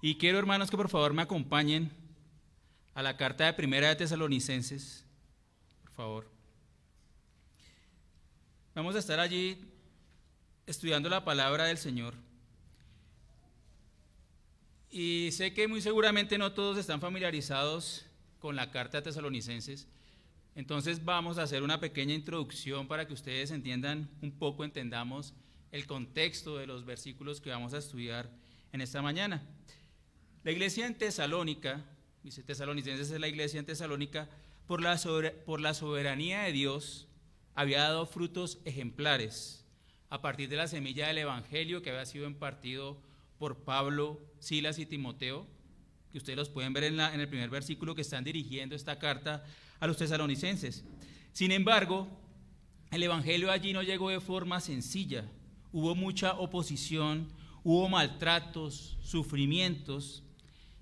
Y quiero, hermanos, que por favor me acompañen a la carta de Primera de Tesalonicenses, por favor. Vamos a estar allí estudiando la palabra del Señor. Y sé que muy seguramente no todos están familiarizados con la carta de Tesalonicenses. Entonces vamos a hacer una pequeña introducción para que ustedes entiendan un poco, entendamos el contexto de los versículos que vamos a estudiar en esta mañana. La iglesia en Tesalónica, dice Tesalonicenses es la iglesia en Tesalónica, por la soberanía de Dios, había dado frutos ejemplares a partir de la semilla del evangelio que había sido impartido por Pablo, Silas y Timoteo, que ustedes los pueden ver en el primer versículo, que están dirigiendo esta carta a los tesalonicenses. Sin embargo, el evangelio allí no llegó de forma sencilla. Hubo mucha oposición, hubo maltratos, sufrimientos.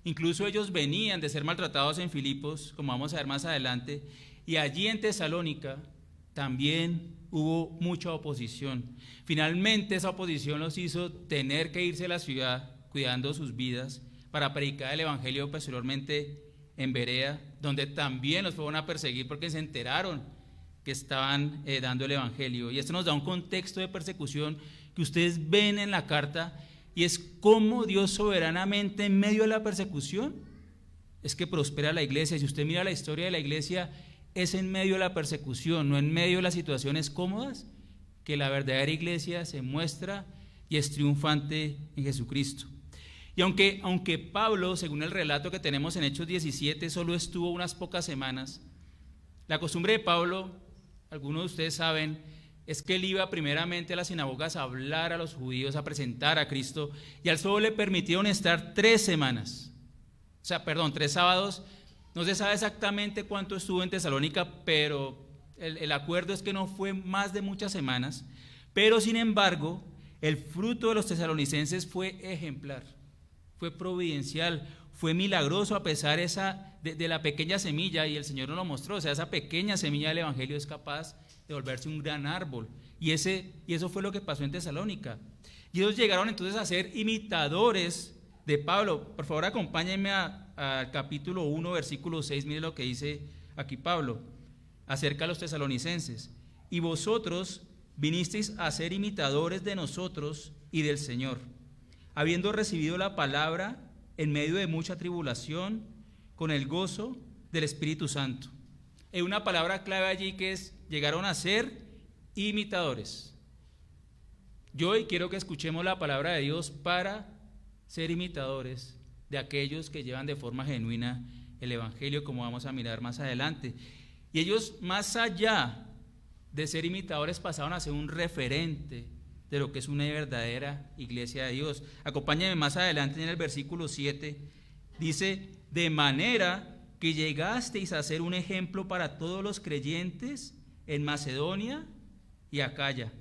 Incluso ellos venían de ser maltratados en Filipos, como vamos a ver más adelante, y allí en Tesalónica también hubo mucha oposición. Finalmente esa oposición los hizo tener que irse a la ciudad cuidando sus vidas para predicar el evangelio posteriormente en Berea, donde también los fueron a perseguir porque se enteraron que estaban dando el evangelio. Y esto nos da un contexto de persecución que ustedes ven en la carta, y es cómo Dios soberanamente en medio de la persecución es que prospera la iglesia. Si usted mira la historia de la iglesia, es en medio de la persecución, no en medio de las situaciones cómodas, que la verdadera iglesia se muestra y es triunfante en Jesucristo. Y aunque Pablo, según el relato que tenemos en Hechos 17, solo estuvo unas pocas semanas, la costumbre de Pablo, algunos de ustedes saben, es que él iba primeramente a las sinagogas a hablar a los judíos, a presentar a Cristo, y al solo le permitieron estar 3 sábados. No se sabe exactamente cuánto estuvo en Tesalónica, pero el acuerdo es que no fue más de muchas semanas. Pero sin embargo, el fruto de los tesalonicenses fue ejemplar, fue providencial, fue milagroso a pesar de la pequeña semilla, y el Señor nos lo mostró. O sea, esa pequeña semilla del evangelio es capaz de volverse un gran árbol, y eso fue lo que pasó en Tesalónica. Y ellos llegaron entonces a ser imitadores de Pablo. Por favor, acompáñenme al capítulo 1, versículo 6, mire lo que dice aquí Pablo acerca de los tesalonicenses. Y vosotros vinisteis a ser imitadores de nosotros y del Señor, habiendo recibido la palabra en medio de mucha tribulación, con el gozo del Espíritu Santo. Hay una palabra clave allí que es: llegaron a ser imitadores. Yo hoy quiero que escuchemos la palabra de Dios para ser imitadores de aquellos que llevan de forma genuina el evangelio, como vamos a mirar más adelante. Y ellos, más allá de ser imitadores, pasaron a ser un referente de lo que es una verdadera iglesia de Dios. Acompáñenme más adelante en el versículo 7, dice: de manera que llegasteis a ser un ejemplo para todos los creyentes en Macedonia y Acaya,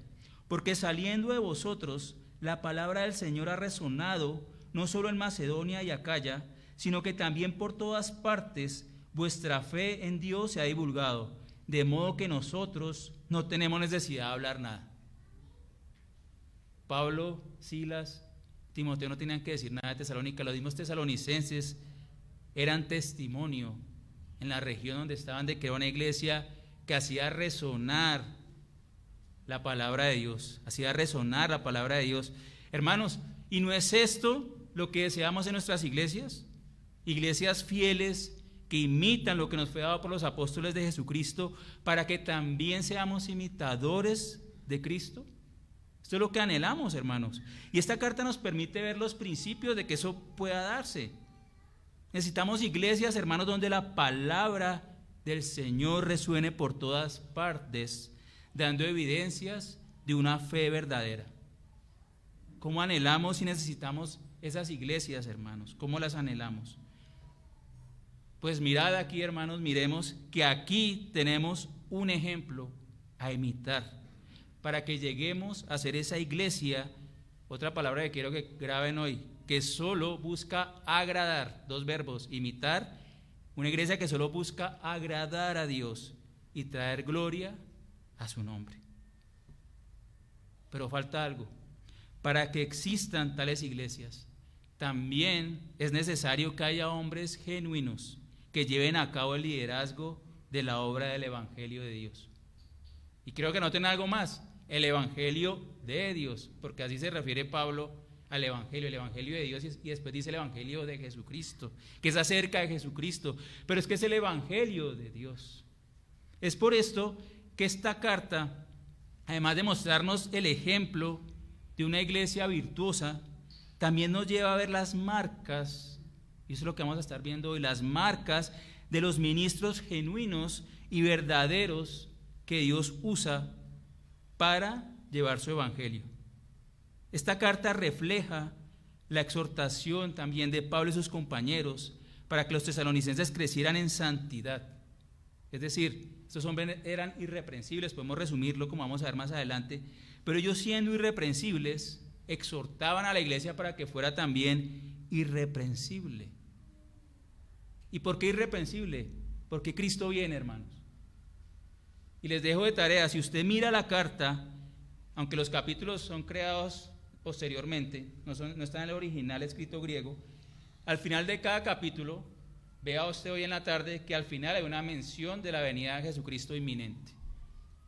porque saliendo de vosotros la palabra del Señor ha resonado no solo en Macedonia y Acaya, sino que también por todas partes vuestra fe en Dios se ha divulgado, de modo que nosotros no tenemos necesidad de hablar nada. Pablo, Silas, Timoteo no tenían que decir nada de Tesalónica. Los mismos tesalonicenses eran testimonio en la región donde estaban de que era una iglesia que hacía resonar la palabra de Dios, hacía resonar la palabra de Dios. Hermanos, ¿y no es esto lo que deseamos en nuestras iglesias? Iglesias fieles que imitan lo que nos fue dado por los apóstoles de Jesucristo, para que también seamos imitadores de Cristo. Esto es lo que anhelamos, hermanos. Y esta carta nos permite ver los principios de que eso pueda darse. Necesitamos iglesias, hermanos, donde la palabra del Señor resuene por todas partes, dando evidencias de una fe verdadera. ¿Cómo anhelamos y necesitamos esas iglesias, hermanos? ¿Cómo las anhelamos? Pues mirad aquí, hermanos, miremos que aquí tenemos un ejemplo a imitar, para que lleguemos a ser esa iglesia, otra palabra que quiero que graben hoy, que solo busca agradar, 2 verbos, imitar, una iglesia que solo busca agradar a Dios y traer gloria a su nombre. Pero falta algo. Para que existan tales iglesias, también es necesario que haya hombres genuinos que lleven a cabo el liderazgo de la obra del Evangelio de Dios. Y creo que noten algo más, el Evangelio de Dios, porque así se refiere Pablo al Evangelio, el Evangelio de Dios, y después dice el Evangelio de Jesucristo, que es acerca de Jesucristo, pero es que es el Evangelio de Dios. Es por esto que esta carta, además de mostrarnos el ejemplo de una iglesia virtuosa, también nos lleva a ver las marcas, y eso es lo que vamos a estar viendo hoy, las marcas de los ministros genuinos y verdaderos que Dios usa para llevar su evangelio. Esta carta refleja la exhortación también de Pablo y sus compañeros para que los tesalonicenses crecieran en santidad. Es decir, estos hombres eran irreprensibles, podemos resumirlo como vamos a ver más adelante, pero ellos siendo irreprensibles, exhortaban a la iglesia para que fuera también irreprensible. ¿Y por qué irreprensible? Porque Cristo viene, hermanos. Y les dejo de tarea, si usted mira la carta, aunque los capítulos son creados posteriormente, no están en el original escrito griego, al final de cada capítulo, vea usted hoy en la tarde que al final hay una mención de la venida de Jesucristo inminente.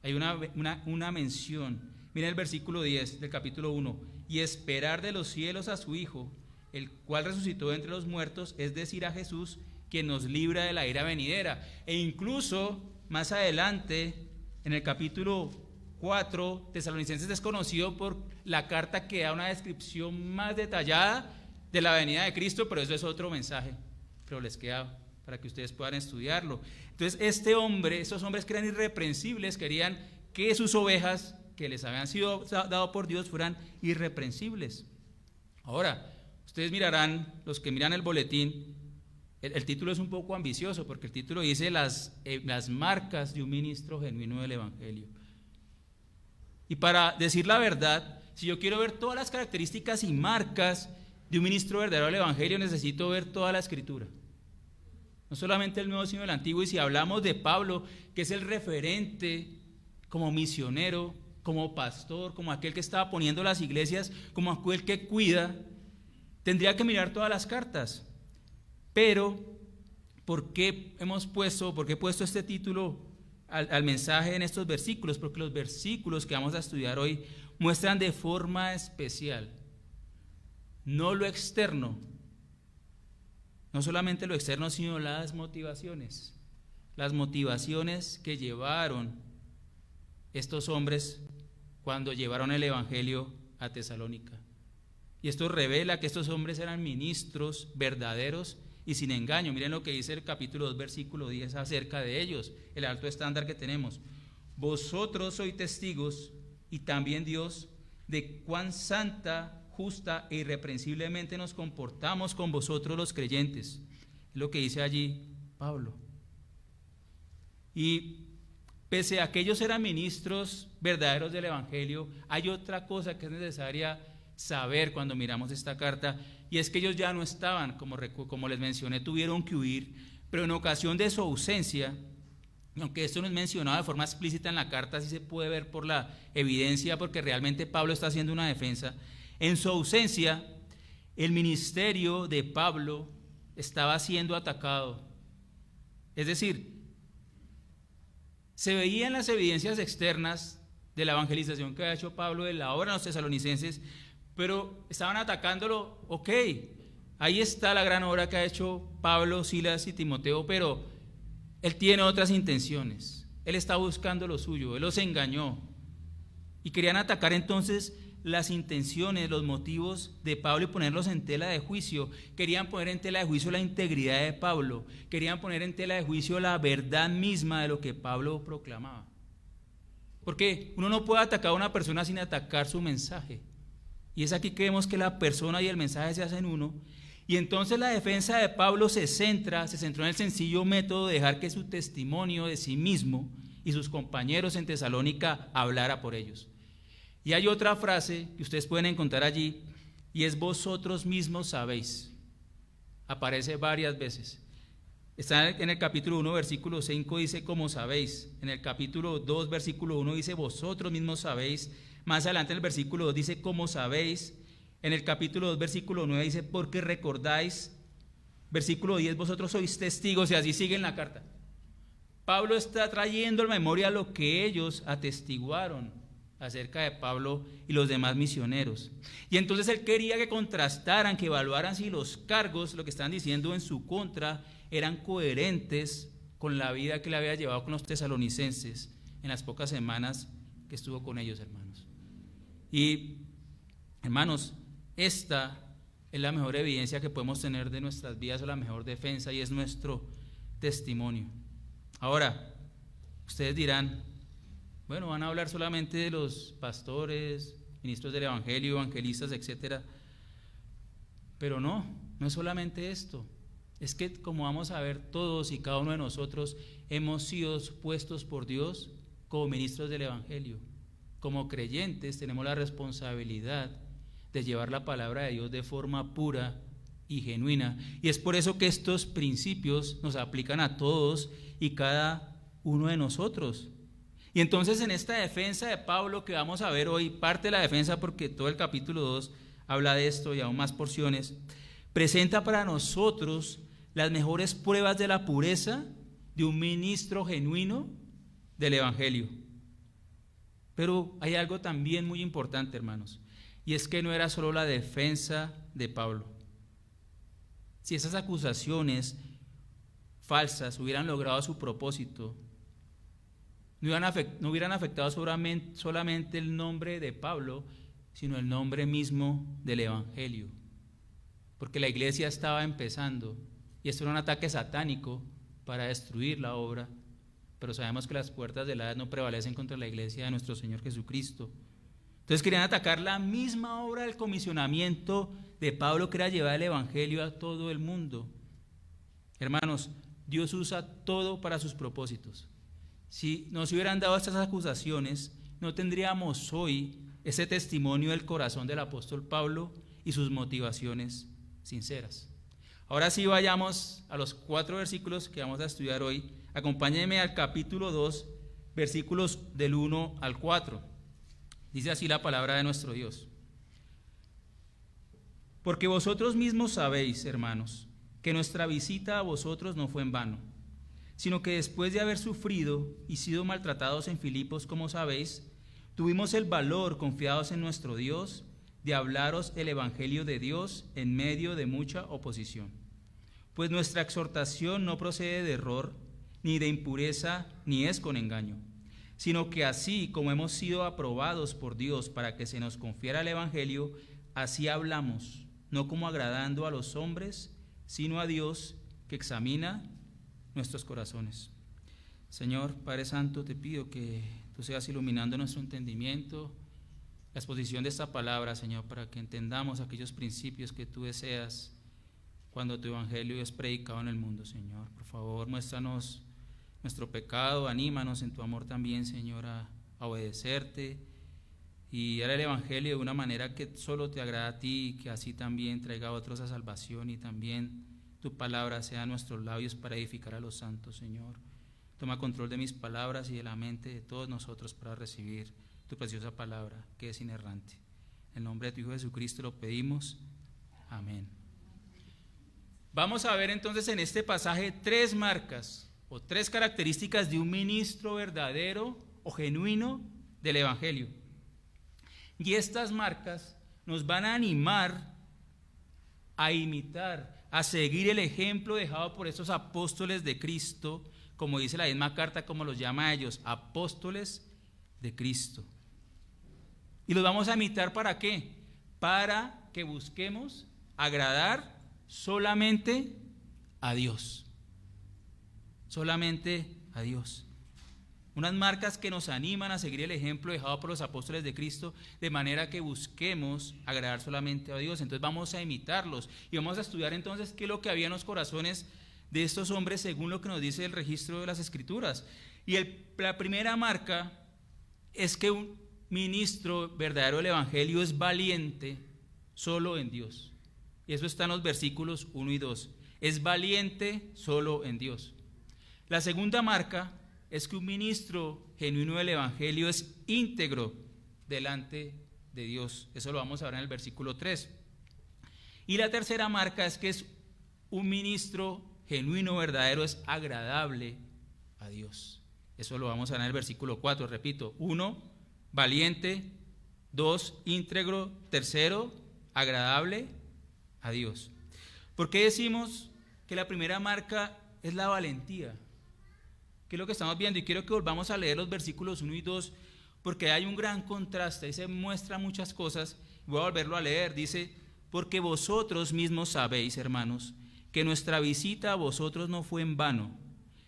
Hay una mención. Miren el versículo 10 del capítulo 1. Y esperar de los cielos a su Hijo, el cual resucitó entre los muertos, es decir, a Jesús, quien nos libra de la ira venidera. E incluso más adelante, en el capítulo 4, Tesalonicenses es conocido por la carta que da una descripción más detallada de la venida de Cristo, pero eso es otro mensaje, pero les queda para que ustedes puedan estudiarlo. Entonces estos hombres que eran irreprensibles, querían que sus ovejas que les habían sido dado por Dios fueran irreprensibles. Ahora, ustedes mirarán, los que miran el boletín, el título es un poco ambicioso, porque el título dice las marcas de un ministro genuino del Evangelio. Y para decir la verdad, si yo quiero ver todas las características y marcas de un ministro verdadero del Evangelio, necesito ver toda la Escritura. No solamente el Nuevo, sino el Antiguo. Y si hablamos de Pablo, que es el referente como misionero, como pastor, como aquel que estaba poniendo las iglesias, como aquel que cuida, tendría que mirar todas las cartas. Pero, ¿por qué he puesto este título al mensaje en estos versículos? Porque los versículos que vamos a estudiar hoy muestran de forma especial, no lo externo, no solamente lo externo, sino las motivaciones que llevaron estos hombres cuando llevaron el Evangelio a Tesalónica. Y esto revela que estos hombres eran ministros verdaderos y sin engaño. Miren lo que dice el capítulo 2, versículo 10 acerca de ellos, el alto estándar que tenemos. Vosotros sois testigos, y también Dios, de cuán santa, justa e irreprensiblemente nos comportamos con vosotros los creyentes. Es lo que dice allí Pablo. Y pese a que ellos eran ministros verdaderos del Evangelio, hay otra cosa que es necesaria saber cuando miramos esta carta, y es que ellos ya no estaban, como les mencioné, tuvieron que huir, pero en ocasión de su ausencia, aunque esto no es mencionado de forma explícita en la carta, sí se puede ver por la evidencia, porque realmente Pablo está haciendo una defensa. En su ausencia, el ministerio de Pablo estaba siendo atacado. Es decir, se veían las evidencias externas de la evangelización que ha hecho Pablo, de la obra de los tesalonicenses, pero estaban atacándolo. Ok, ahí está la gran obra que ha hecho Pablo, Silas y Timoteo, pero él tiene otras intenciones. Él está buscando lo suyo, él los engañó. Y querían atacar entonces las intenciones, los motivos de Pablo y ponerlos en tela de juicio. Querían poner en tela de juicio la integridad de Pablo, querían poner en tela de juicio la verdad misma de lo que Pablo proclamaba. Porque uno no puede atacar a una persona sin atacar su mensaje. Y es aquí que vemos que la persona y el mensaje se hacen uno. Y entonces la defensa de Pablo se centró en el sencillo método de dejar que su testimonio de sí mismo y sus compañeros en Tesalónica hablara por ellos. Y hay otra frase que ustedes pueden encontrar allí, y es vosotros mismos sabéis. Aparece varias veces. Está en el capítulo 1, versículo 5, dice como sabéis. En el capítulo 2, versículo 1 dice vosotros mismos sabéis. Más adelante en el versículo 2 dice como sabéis. En el capítulo 2, versículo 9 dice, porque recordáis, versículo 10, vosotros sois testigos, y así sigue en la carta. Pablo está trayendo a la memoria lo que ellos atestiguaron acerca de Pablo y los demás misioneros. Y entonces él quería que contrastaran, que evaluaran si los cargos, lo que estaban diciendo en su contra, eran coherentes con la vida que le había llevado con los tesalonicenses en las pocas semanas que estuvo con ellos, hermanos. Y, hermanos, esta es la mejor evidencia que podemos tener de nuestras vidas, o la mejor defensa, y es nuestro testimonio. Ahora, ustedes dirán, bueno, van a hablar solamente de los pastores, ministros del evangelio, evangelistas, etcétera. Pero no es solamente esto. Es que, como vamos a ver, todos y cada uno de nosotros hemos sido puestos por Dios como ministros del evangelio. Como creyentes tenemos la responsabilidad de llevar la palabra de Dios de forma pura y genuina. Y es por eso que estos principios nos aplican a todos y cada uno de nosotros. Y entonces, en esta defensa de Pablo que vamos a ver hoy, parte de la defensa, porque todo el capítulo 2 habla de esto y aún más porciones, presenta para nosotros las mejores pruebas de la pureza de un ministro genuino del evangelio. Pero hay algo también muy importante, hermanos, y es que no era solo la defensa de Pablo. Si esas acusaciones falsas hubieran logrado su propósito, no hubieran afectado solamente el nombre de Pablo, sino el nombre mismo del evangelio, porque la iglesia estaba empezando y esto era un ataque satánico para destruir la obra, pero sabemos que las puertas del Hades no prevalecen contra la iglesia de nuestro Señor Jesucristo. Entonces querían atacar la misma obra del comisionamiento de Pablo, que era llevar el evangelio a todo el mundo. Hermanos, Dios usa todo para sus propósitos. Si nos hubieran dado estas acusaciones, no tendríamos hoy ese testimonio del corazón del apóstol Pablo y sus motivaciones sinceras. Ahora sí, vayamos a los 4 versículos que vamos a estudiar hoy. Acompáñenme al capítulo 2, versículos del 1 al 4. Dice así la palabra de nuestro Dios. Porque vosotros mismos sabéis, hermanos, que nuestra visita a vosotros no fue en vano, sino que después de haber sufrido y sido maltratados en Filipos, como sabéis, tuvimos el valor, confiados en nuestro Dios, de hablaros el evangelio de Dios en medio de mucha oposición. Pues nuestra exhortación no procede de error, ni de impureza, ni es con engaño, sino que así como hemos sido aprobados por Dios para que se nos confiera el evangelio, así hablamos, no como agradando a los hombres, sino a Dios, que examina nuestros corazones. Señor, Padre Santo, te pido que tú seas iluminando nuestro entendimiento, la exposición de esta palabra, Señor, para que entendamos aquellos principios que tú deseas cuando tu evangelio es predicado en el mundo, Señor. Por favor, muéstranos nuestro pecado, anímanos en tu amor también, Señor, a obedecerte y dar el evangelio de una manera que solo te agrada a ti, y que así también traiga a otros a salvación, y también tu palabra sea nuestros labios para edificar a los santos, Señor. Toma control de mis palabras y de la mente de todos nosotros para recibir tu preciosa palabra, que es inerrante. En el nombre de tu Hijo Jesucristo lo pedimos. Amén. Vamos a ver entonces en este pasaje 3 marcas o 3 características de un ministro verdadero o genuino del evangelio. Y estas marcas nos van a animar a imitar, a seguir el ejemplo dejado por estos apóstoles de Cristo, como dice la misma carta, como los llama a ellos, apóstoles de Cristo. Y los vamos a imitar, ¿para qué? Para que busquemos agradar solamente a Dios. Solamente a Dios. Unas marcas que nos animan a seguir el ejemplo dejado por los apóstoles de Cristo, de manera que busquemos agradar solamente a Dios. Entonces vamos a imitarlos y vamos a estudiar entonces qué es lo que había en los corazones de estos hombres según lo que nos dice el registro de las Escrituras. Y la primera marca es que un ministro verdadero del evangelio es valiente solo en Dios. Y eso está en los versículos 1 y 2. Es valiente solo en Dios. La segunda marca es que un ministro genuino del evangelio es íntegro delante de Dios. Eso lo vamos a ver en el versículo 3. Y la tercera marca es que es un ministro genuino, verdadero, es agradable a Dios. Eso lo vamos a ver en el versículo 4, repito. 1, valiente. 2, íntegro. 3, agradable a Dios. ¿Por qué decimos que la primera marca es la valentía? ¿Qué es lo que estamos viendo? Y quiero que volvamos a leer los versículos 1 y 2, porque hay un gran contraste, ahí se muestra muchas cosas. Voy a volverlo a leer, dice: porque vosotros mismos sabéis, hermanos, que nuestra visita a vosotros no fue en vano,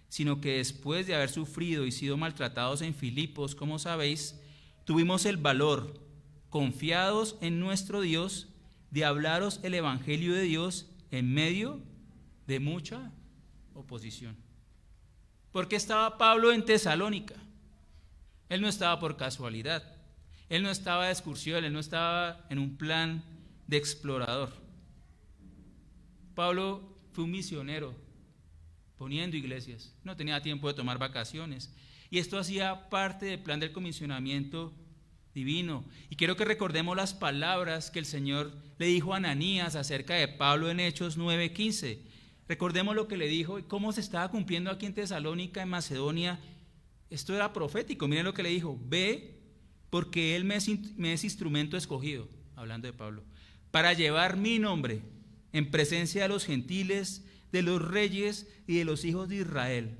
sino que después de haber sufrido y sido maltratados en Filipos, como sabéis, tuvimos el valor, confiados en nuestro Dios, de hablaros el evangelio de Dios en medio de mucha oposición. ¿Por qué estaba Pablo en Tesalónica? Él no estaba por casualidad, él no estaba de excursión, él no estaba en un plan de explorador. Pablo fue un misionero poniendo iglesias, no tenía tiempo de tomar vacaciones, y esto hacía parte del plan del comisionamiento divino. Y quiero que recordemos las palabras que el Señor le dijo a Ananías acerca de Pablo en Hechos 9:15. Recordemos lo que le dijo y cómo se estaba cumpliendo aquí en Tesalónica, en Macedonia. Esto era profético. Miren lo que le dijo: ve, porque él me es instrumento escogido, hablando de Pablo, para llevar mi nombre en presencia de los gentiles, de los reyes y de los hijos de Israel,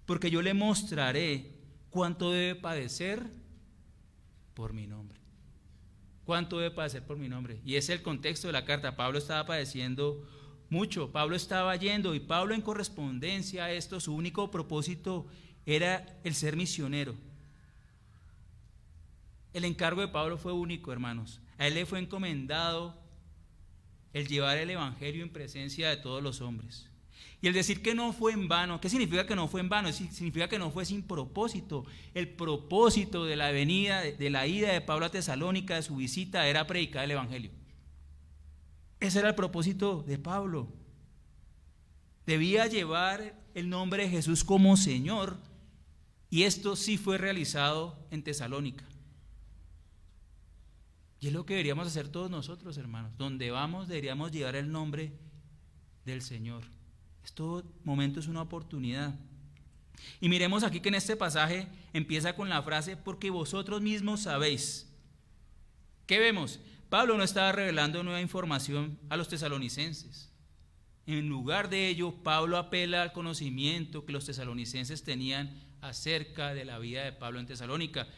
porque yo le mostraré cuánto debe padecer por mi nombre. ¿Cuánto debe padecer por mi nombre? Y ese es el contexto de la carta. Pablo estaba padeciendo mucho, Pablo estaba yendo, y Pablo, en correspondencia a esto, su único propósito era el ser misionero. El encargo de Pablo fue único, hermanos. A él le fue encomendado el llevar el evangelio en presencia de todos los hombres. Y el decir que no fue en vano, ¿qué significa que no fue en vano? Significa que no fue sin propósito. El propósito de la venida, de la ida de Pablo a Tesalónica, de su visita, era predicar el evangelio. Ese era el propósito de Pablo. Debía llevar el nombre de Jesús como Señor, y esto sí fue realizado en Tesalónica. Y es lo que deberíamos hacer todos nosotros, hermanos. Donde vamos deberíamos llevar el nombre del Señor. Este momento es una oportunidad. Y miremos aquí que en este pasaje empieza con la frase: porque vosotros mismos sabéis. ¿Qué vemos? Pablo no estaba revelando nueva información a los tesalonicenses. En lugar de ello, Pablo apela al conocimiento que los tesalonicenses tenían acerca de la vida de Pablo en Tesalónica.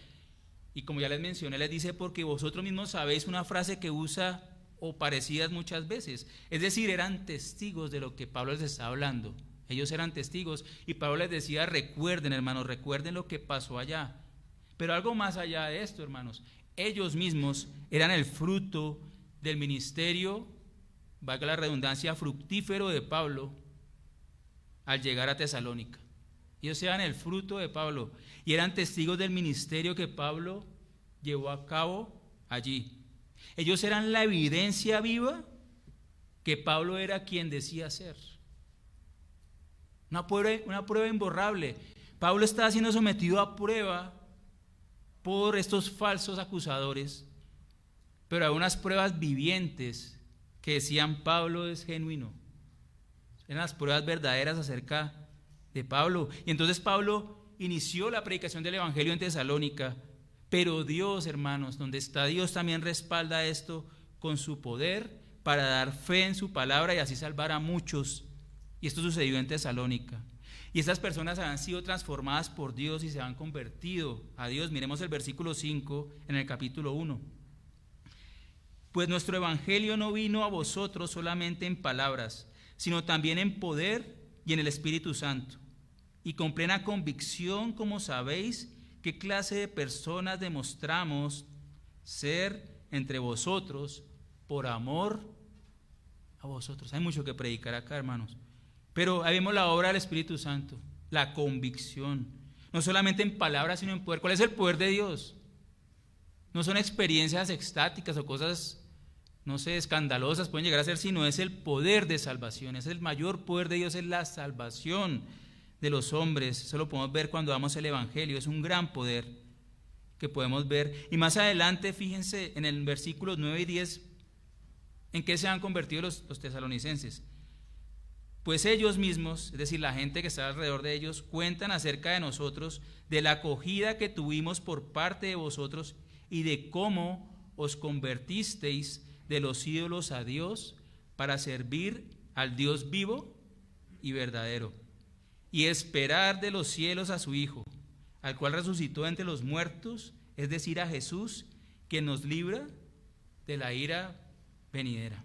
Y como ya les mencioné, les dice: porque vosotros mismos sabéis, una frase que usa o parecidas muchas veces. Es decir, eran testigos de lo que Pablo les estaba hablando. Ellos eran testigos, y Pablo les decía: recuerden, hermanos, recuerden lo que pasó allá. Pero algo más allá de esto, hermanos, ellos mismos eran el fruto del ministerio, valga la redundancia, fructífero de Pablo al llegar a Tesalónica. Ellos eran el fruto de Pablo y eran testigos del ministerio que Pablo llevó a cabo allí. Ellos eran la evidencia viva que Pablo era quien decía ser. Una prueba imborrable. Pablo estaba siendo sometido a prueba por estos falsos acusadores, pero hay unas pruebas vivientes que decían: Pablo es genuino. Eran las pruebas verdaderas acerca de Pablo. Y entonces Pablo inició la predicación del evangelio en Tesalónica, pero Dios, hermanos, donde está Dios, también respalda esto con su poder para dar fe en su palabra y así salvar a muchos. Y esto sucedió en Tesalónica. Y estas personas han sido transformadas por Dios y se han convertido a Dios. Miremos el versículo 5 en el capítulo 1. Pues nuestro evangelio no vino a vosotros solamente en palabras, sino también en poder y en el Espíritu Santo, y con plena convicción, como sabéis qué clase de personas demostramos ser entre vosotros por amor a vosotros. Hay mucho que predicar acá, hermanos. Pero ahí vemos la obra del Espíritu Santo, la convicción, no solamente en palabras, sino en poder. ¿Cuál es el poder de Dios? No son experiencias extáticas o cosas, no sé, escandalosas, pueden llegar a ser, sino es el poder de salvación. Es el mayor poder de Dios, es la salvación de los hombres. Eso lo podemos ver cuando damos el evangelio. Es un gran poder que podemos ver. Y más adelante, fíjense en el versículos 9 y 10, ¿en qué se han convertido los tesalonicenses? Pues ellos mismos, es decir, la gente que está alrededor de ellos, cuentan acerca de nosotros, de la acogida que tuvimos por parte de vosotros y de cómo os convertisteis de los ídolos a Dios para servir al Dios vivo y verdadero, y esperar de los cielos a su Hijo, al cual resucitó entre los muertos, es decir, a Jesús, quien nos libra de la ira venidera.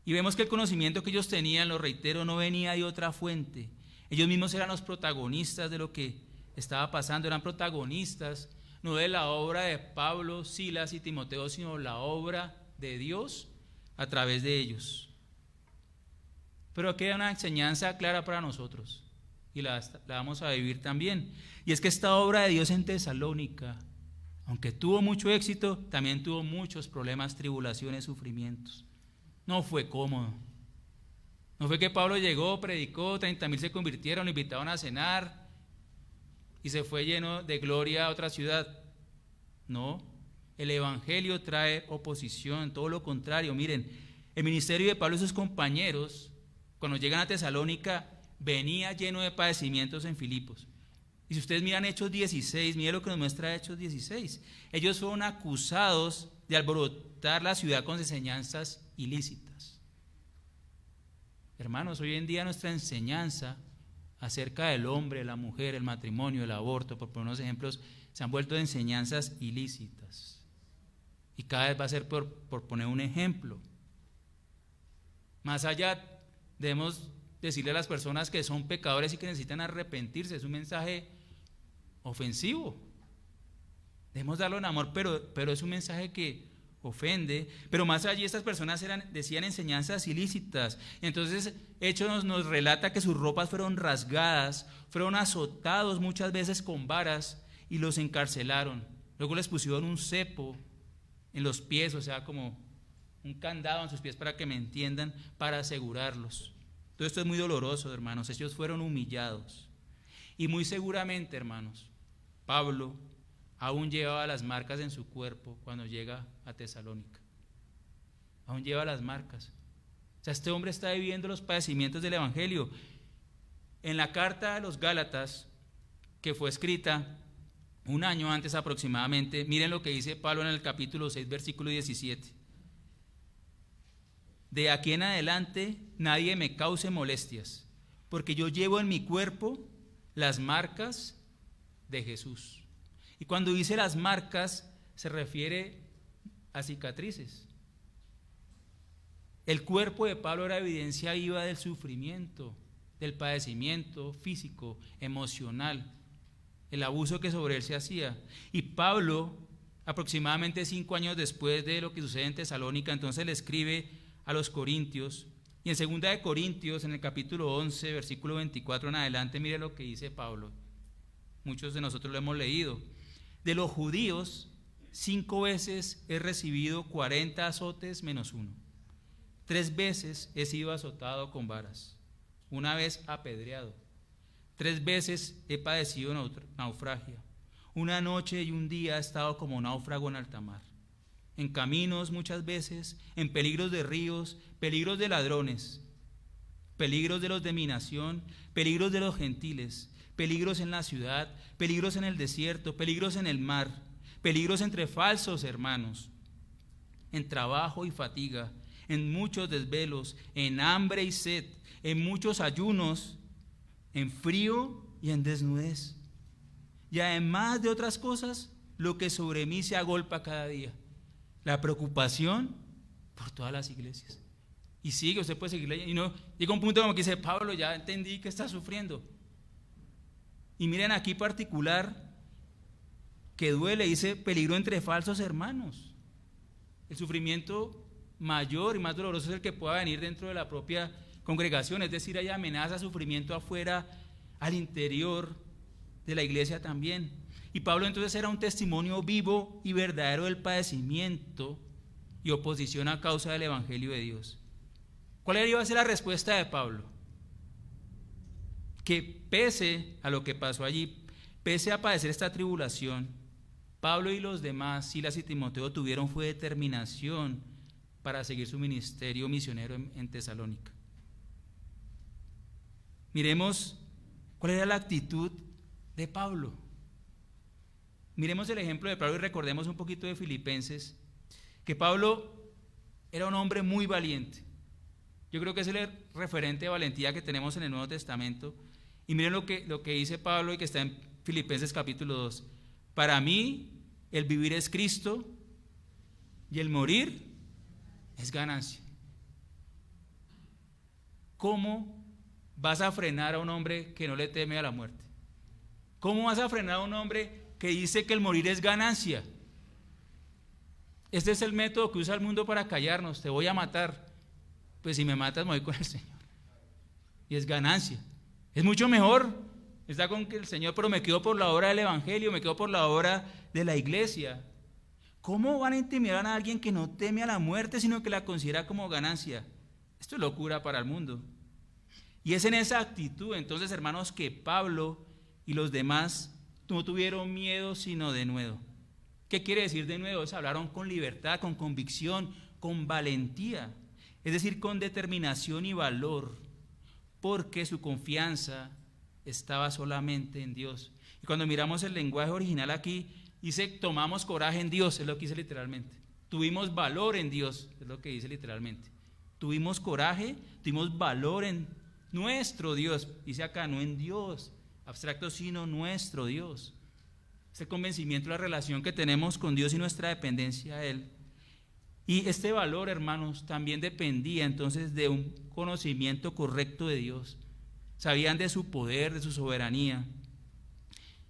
Y vemos que el conocimiento que ellos tenían, lo reitero, no venía de otra fuente. Ellos mismos eran los protagonistas de lo que estaba pasando, eran protagonistas no de la obra de Pablo, Silas y Timoteo, sino la obra de Dios a través de ellos. Pero aquí hay una enseñanza clara para nosotros y la vamos a vivir también. Y es que esta obra de Dios en Tesalónica, aunque tuvo mucho éxito, también tuvo muchos problemas, tribulaciones, sufrimientos. No fue cómodo. No fue que Pablo llegó, predicó, 30,000 se convirtieron, lo invitaron a cenar y se fue lleno de gloria a otra ciudad. No, el evangelio trae oposición, todo lo contrario. Miren, el ministerio de Pablo y sus compañeros, cuando llegan a Tesalónica, venía lleno de padecimientos en Filipos. Y si ustedes miran Hechos 16, miren lo que nos muestra Hechos 16. Ellos fueron acusados de alborotar la ciudad con enseñanzas ilícitas. Hermanos, hoy en día nuestra enseñanza acerca del hombre, la mujer, el matrimonio, el aborto, por poner unos ejemplos, se han vuelto de enseñanzas ilícitas. Y cada vez va a ser por poner un ejemplo. Más allá, debemos decirle a las personas que son pecadores y que necesitan arrepentirse. Es un mensaje ofensivo. Debemos darlo en amor, pero es un mensaje que ofende. Pero más allí estas personas decían enseñanzas ilícitas. Entonces Hechos nos relata que sus ropas fueron rasgadas, fueron azotados muchas veces con varas y los encarcelaron. Luego les pusieron un cepo en los pies, o sea, como un candado en sus pies, para que me entiendan, para asegurarlos. Todo esto es muy doloroso, hermanos. Ellos fueron humillados. Y muy seguramente, hermanos, Pablo aún llevaba las marcas en su cuerpo cuando llega a Tesalónica. Aún lleva las marcas. O sea, este hombre está viviendo los padecimientos del evangelio. En la carta a los Gálatas, que fue escrita un año antes aproximadamente, miren lo que dice Pablo en el capítulo 6, versículo 17. De aquí en adelante nadie me cause molestias, porque yo llevo en mi cuerpo las marcas de Jesús. Y cuando dice las marcas, se refiere a cicatrices. El cuerpo de Pablo era evidencia viva del sufrimiento, del padecimiento físico, emocional, el abuso que sobre él se hacía. Y Pablo, aproximadamente 5 años después de lo que sucede en Tesalónica, entonces le escribe a los Corintios, y en 2 de Corintios, en el capítulo 11, versículo 24 en adelante, mire lo que dice Pablo. Muchos de nosotros lo hemos leído. De los judíos, 5 veces he recibido 40 azotes menos 1. 3 veces he sido azotado con varas, 1 vez apedreado. 3 veces he padecido naufragio. 1 noche y 1 día he estado como náufrago en alta mar. En caminos muchas veces, en peligros de ríos, peligros de ladrones, peligros de los de mi nación, peligros de los gentiles, peligros en la ciudad, peligros en el desierto, peligros en el mar, peligros entre falsos hermanos, en trabajo y fatiga, en muchos desvelos, en hambre y sed, en muchos ayunos, en frío y en desnudez. Y además de otras cosas, lo que sobre mí se agolpa cada día, la preocupación por todas las iglesias. Y sigue, usted puede seguir leyendo, y no llega un punto como que dice, Pablo, ya entendí que está sufriendo. Y miren aquí particular, que duele, dice, peligro entre falsos hermanos. El sufrimiento mayor y más doloroso es el que pueda venir dentro de la propia congregación, es decir, hay amenaza, sufrimiento afuera, al interior de la iglesia también. Y Pablo entonces era un testimonio vivo y verdadero del padecimiento y oposición a causa del evangelio de Dios. ¿Cuál iba a ser la respuesta de Pablo? Que pese a lo que pasó allí, pese a padecer esta tribulación, Pablo y los demás, Silas y Timoteo, tuvieron fue determinación para seguir su ministerio misionero en Tesalónica. Miremos cuál era la actitud de Pablo. Miremos el ejemplo de Pablo y recordemos un poquito de Filipenses, que Pablo era un hombre muy valiente. Yo creo que es el referente de valentía que tenemos en el Nuevo Testamento. Y miren lo que dice Pablo y que está en Filipenses capítulo 2. Para mí, el vivir es Cristo y el morir es ganancia. ¿Cómo vas a frenar a un hombre que no le teme a la muerte? ¿Cómo vas a frenar a un hombre que dice que el morir es ganancia? Este es el método que usa el mundo para callarnos. Te voy a matar. Pues si me matas me voy con el Señor. Y es ganancia. Es mucho mejor está con que el Señor, pero me quedo por la obra del Evangelio, me quedo por la obra de la iglesia. ¿Cómo van a intimidar a alguien que no teme a la muerte, sino que la considera como ganancia? Esto es locura para el mundo. Y es en esa actitud, entonces, hermanos, que Pablo y los demás no tuvieron miedo, sino denuedo. ¿Qué quiere decir denuedo? Hablaron con libertad, con convicción, con valentía, es decir, con determinación y valor, porque su confianza estaba solamente en Dios. Y cuando miramos el lenguaje original aquí, dice, tomamos coraje en Dios, es lo que dice literalmente. Tuvimos valor en Dios, es lo que dice literalmente. Tuvimos coraje, tuvimos valor en nuestro Dios. Dice acá, no en Dios abstracto, sino nuestro Dios. Este convencimiento de la relación que tenemos con Dios y nuestra dependencia a Él. Y este valor, hermanos, también dependía entonces de un conocimiento correcto de Dios. Sabían de su poder, de su soberanía.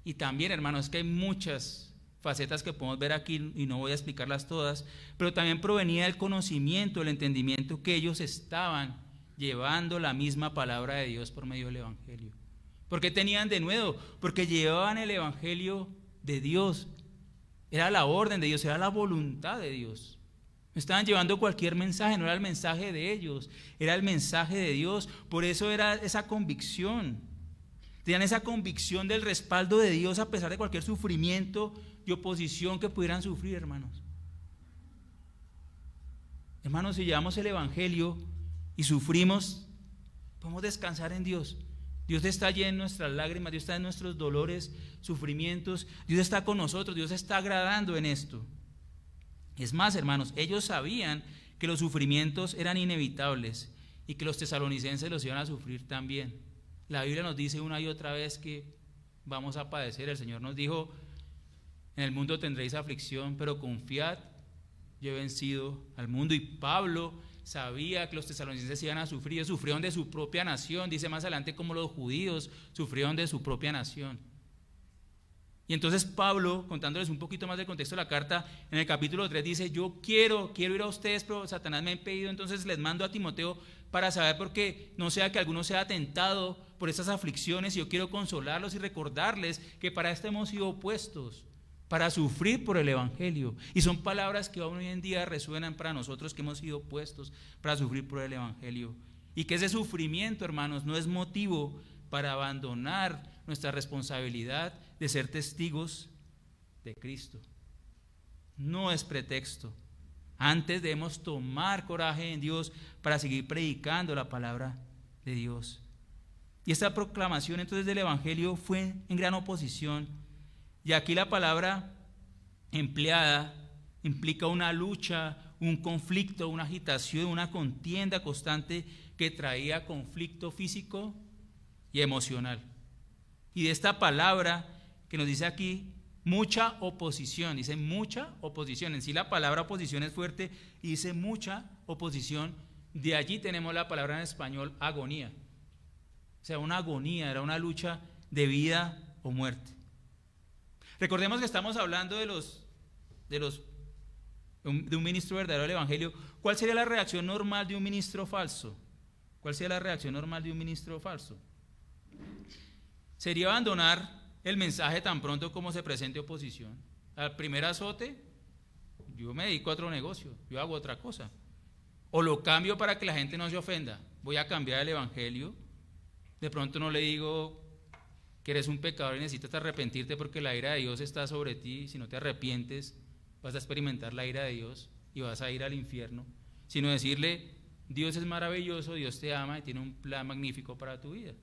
Y también, hermanos, es que hay muchas facetas que podemos ver aquí y no voy a explicarlas todas, pero también provenía del conocimiento, del entendimiento que ellos estaban llevando la misma palabra de Dios por medio del Evangelio. ¿Por qué tenían de nuevo? Porque llevaban el Evangelio de Dios. Era la orden de Dios, era la voluntad de Dios. No estaban llevando cualquier mensaje, no era el mensaje de ellos, era el mensaje de Dios. Por eso era esa convicción. Tenían esa convicción del respaldo de Dios a pesar de cualquier sufrimiento y oposición que pudieran sufrir, hermanos. Hermanos, si llevamos el Evangelio y sufrimos, podemos descansar en Dios. Dios está allí en nuestras lágrimas, Dios está en nuestros dolores, sufrimientos, Dios está con nosotros, Dios está agradando en esto. Es más, hermanos, ellos sabían que los sufrimientos eran inevitables y que los tesalonicenses los iban a sufrir también. La Biblia nos dice una y otra vez que vamos a padecer. El Señor nos dijo, en el mundo tendréis aflicción, pero confiad, yo he vencido al mundo. Y Pablo sabía que los tesalonicenses iban a sufrir, ellos sufrieron de su propia nación, dice más adelante como los judíos sufrieron de su propia nación. Y entonces Pablo, contándoles un poquito más del contexto de la carta, en el capítulo 3 dice, yo quiero ir a ustedes, pero Satanás me ha impedido, entonces les mando a Timoteo para saber, porque no sea que alguno sea tentado por estas aflicciones, y yo quiero consolarlos y recordarles que para esto hemos sido puestos, para sufrir por el Evangelio. Y son palabras que aún hoy en día resuenan para nosotros que hemos sido puestos para sufrir por el Evangelio. Y que ese sufrimiento, hermanos, no es motivo para abandonar nuestra responsabilidad de ser testigos de Cristo. No es pretexto. Antes debemos tomar coraje en Dios para seguir predicando la palabra de Dios. Y esta proclamación entonces del Evangelio fue en gran oposición. Y aquí la palabra empleada implica una lucha, un conflicto, una agitación, una contienda constante que traía conflicto físico y emocional. Y de esta palabra que nos dice aquí, mucha oposición, dice mucha oposición. En sí la palabra oposición es fuerte y dice mucha oposición. De allí tenemos la palabra en español agonía. O sea, una agonía, era una lucha de vida o muerte. Recordemos que estamos hablando de un ministro verdadero del Evangelio. ¿Cuál sería la reacción normal de un ministro falso? ¿Cuál sería la reacción normal de un ministro falso? Sería abandonar el mensaje tan pronto como se presente oposición. Al primer azote, yo me dedico a otro negocio, yo hago otra cosa. O lo cambio para que la gente no se ofenda. Voy a cambiar el Evangelio. De pronto no le digo que eres un pecador y necesitas arrepentirte porque la ira de Dios está sobre ti. Si no te arrepientes, vas a experimentar la ira de Dios y vas a ir al infierno. Sino decirle, Dios es maravilloso, Dios te ama y tiene un plan magnífico para tu vida.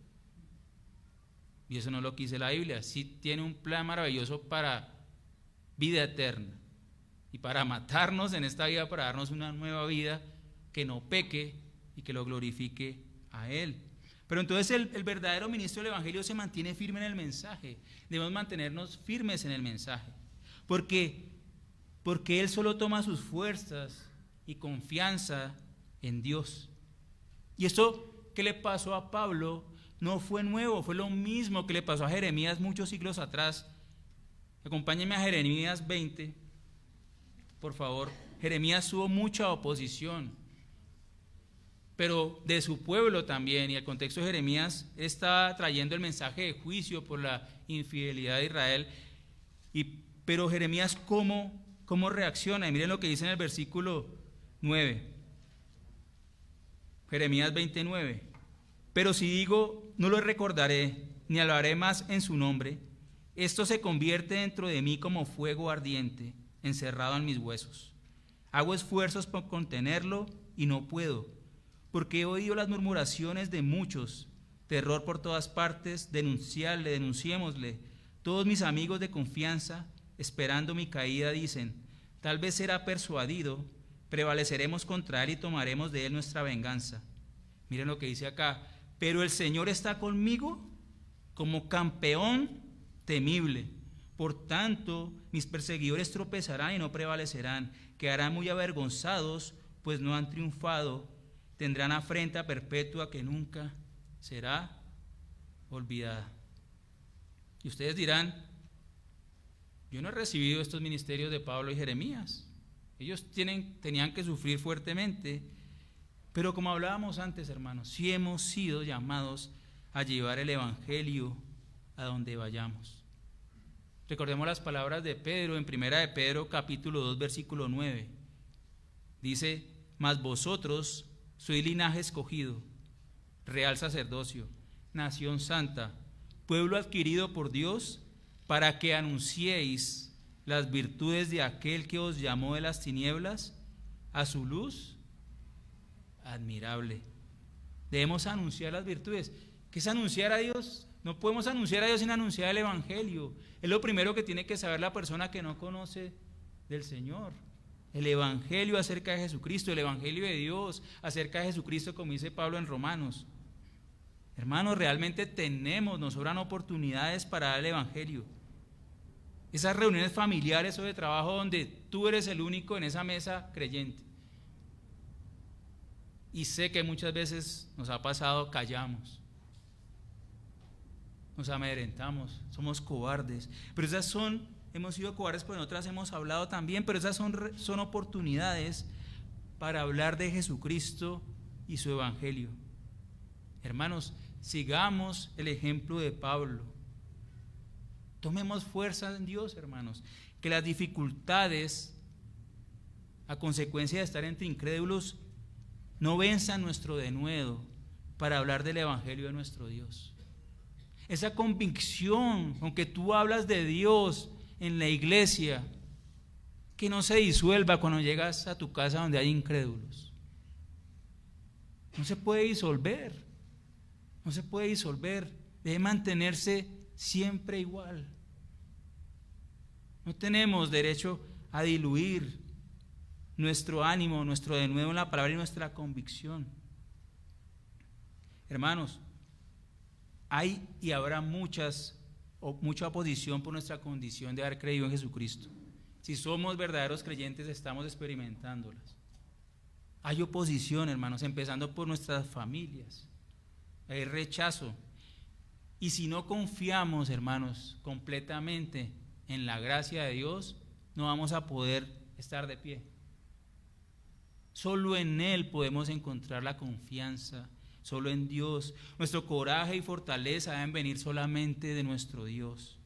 Y eso no lo quise la Biblia. Sí tiene un plan maravilloso para vida eterna y para matarnos en esta vida, para darnos una nueva vida que no peque y que lo glorifique a Él. Pero entonces el verdadero ministro del Evangelio se mantiene firme en el mensaje. Debemos mantenernos firmes en el mensaje, porque Él solo toma sus fuerzas y confianza en Dios. Y esto que le pasó a Pablo no fue nuevo, fue lo mismo que le pasó a Jeremías muchos siglos atrás. Acompáñenme a Jeremías 20, por favor. Jeremías tuvo mucha oposición, pero de su pueblo también, y el contexto de Jeremías está trayendo el mensaje de juicio por la infidelidad de Israel. Pero Jeremías, ¿cómo reacciona? Y miren lo que dice en el versículo 9. Jeremías 29. Pero si digo, no lo recordaré, ni hablaré más en su nombre, esto se convierte dentro de mí como fuego ardiente, encerrado en mis huesos. Hago esfuerzos por contenerlo y no puedo, porque he oído las murmuraciones de muchos, terror por todas partes, denunciémosle. Todos mis amigos de confianza, esperando mi caída, dicen, tal vez será persuadido, prevaleceremos contra él y tomaremos de él nuestra venganza. Miren lo que dice acá, pero el Señor está conmigo como campeón temible. Por tanto, mis perseguidores tropezarán y no prevalecerán, quedarán muy avergonzados, pues no han triunfado, tendrán afrenta perpetua que nunca será olvidada. Y ustedes dirán, yo no he recibido estos ministerios de Pablo y Jeremías. Ellos tenían que sufrir fuertemente, pero como hablábamos antes, hermanos, sí hemos sido llamados a llevar el Evangelio a donde vayamos. Recordemos las palabras de Pedro en 1 de Pedro capítulo 2 versículo 9. Dice, mas vosotros sois linaje escogido, real sacerdocio, nación santa, pueblo adquirido por Dios, para que anunciéis las virtudes de aquel que os llamó de las tinieblas a su luz admirable. Debemos anunciar las virtudes. ¿Qué es anunciar a Dios? No podemos anunciar a Dios sin anunciar el Evangelio. Es lo primero que tiene que saber la persona que no conoce del Señor. El Evangelio acerca de Jesucristo, el Evangelio de Dios acerca de Jesucristo, como dice Pablo en Romanos. Hermanos, realmente nos sobran oportunidades para dar el Evangelio. Esas reuniones familiares o de trabajo donde tú eres el único en esa mesa creyente. Y sé que muchas veces nos ha pasado, callamos, nos amedrentamos, somos cobardes. Pero hemos sido cobardes, pero en otras hemos hablado también, pero esas son oportunidades para hablar de Jesucristo y su Evangelio. Hermanos, sigamos el ejemplo de Pablo. Tomemos fuerza en Dios, hermanos, que las dificultades a consecuencia de estar entre incrédulos no venzan nuestro denuedo para hablar del Evangelio de nuestro Dios. Esa convicción, aunque tú hablas de Dios en la iglesia, que no se disuelva cuando llegas a tu casa donde hay incrédulos. No se puede disolver, debe mantenerse siempre igual. No tenemos derecho a diluir nuestro ánimo, nuestro denuedo en la palabra y nuestra convicción. Hermanos, hay y habrá mucha oposición por nuestra condición de haber creído en Jesucristo. Si somos verdaderos creyentes, estamos experimentándolas. Hay oposición, hermanos, empezando por nuestras familias. Hay rechazo. Y si no confiamos, hermanos, completamente en la gracia de Dios, no vamos a poder estar de pie. Solo en Él podemos encontrar la confianza, solo en Dios. Nuestro coraje y fortaleza deben venir solamente de nuestro Dios.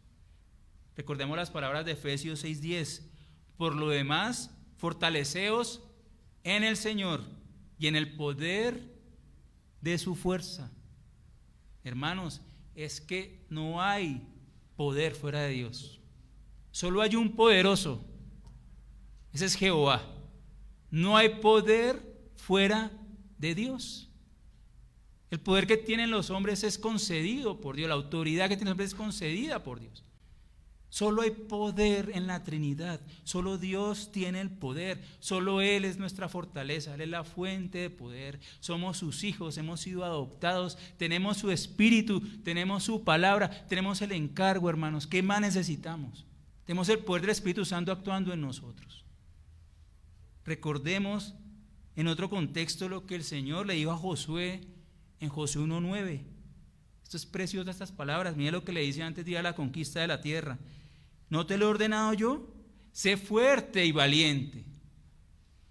Recordemos las palabras de Efesios 6:10. Por lo demás, fortaleceos en el Señor y en el poder de su fuerza. Hermanos, es que no hay poder fuera de Dios. Solo hay un poderoso. Ese es Jehová. No hay poder fuera de Dios. El poder que tienen los hombres es concedido por Dios. La autoridad que tienen los hombres es concedida por Dios. Solo hay poder en la Trinidad. Solo Dios tiene el poder. Solo Él es nuestra fortaleza. Él es la fuente de poder. Somos sus hijos, hemos sido adoptados. Tenemos su espíritu, tenemos su palabra, tenemos el encargo, hermanos. ¿Qué más necesitamos? Tenemos el poder del Espíritu Santo actuando en nosotros. Recordemos en otro contexto lo que el Señor le dijo a Josué en Josué 1:9. Esto es precioso, estas palabras. Mira lo que le dice antes de ir a la conquista de la tierra. ¿No te lo he ordenado yo? Sé fuerte y valiente.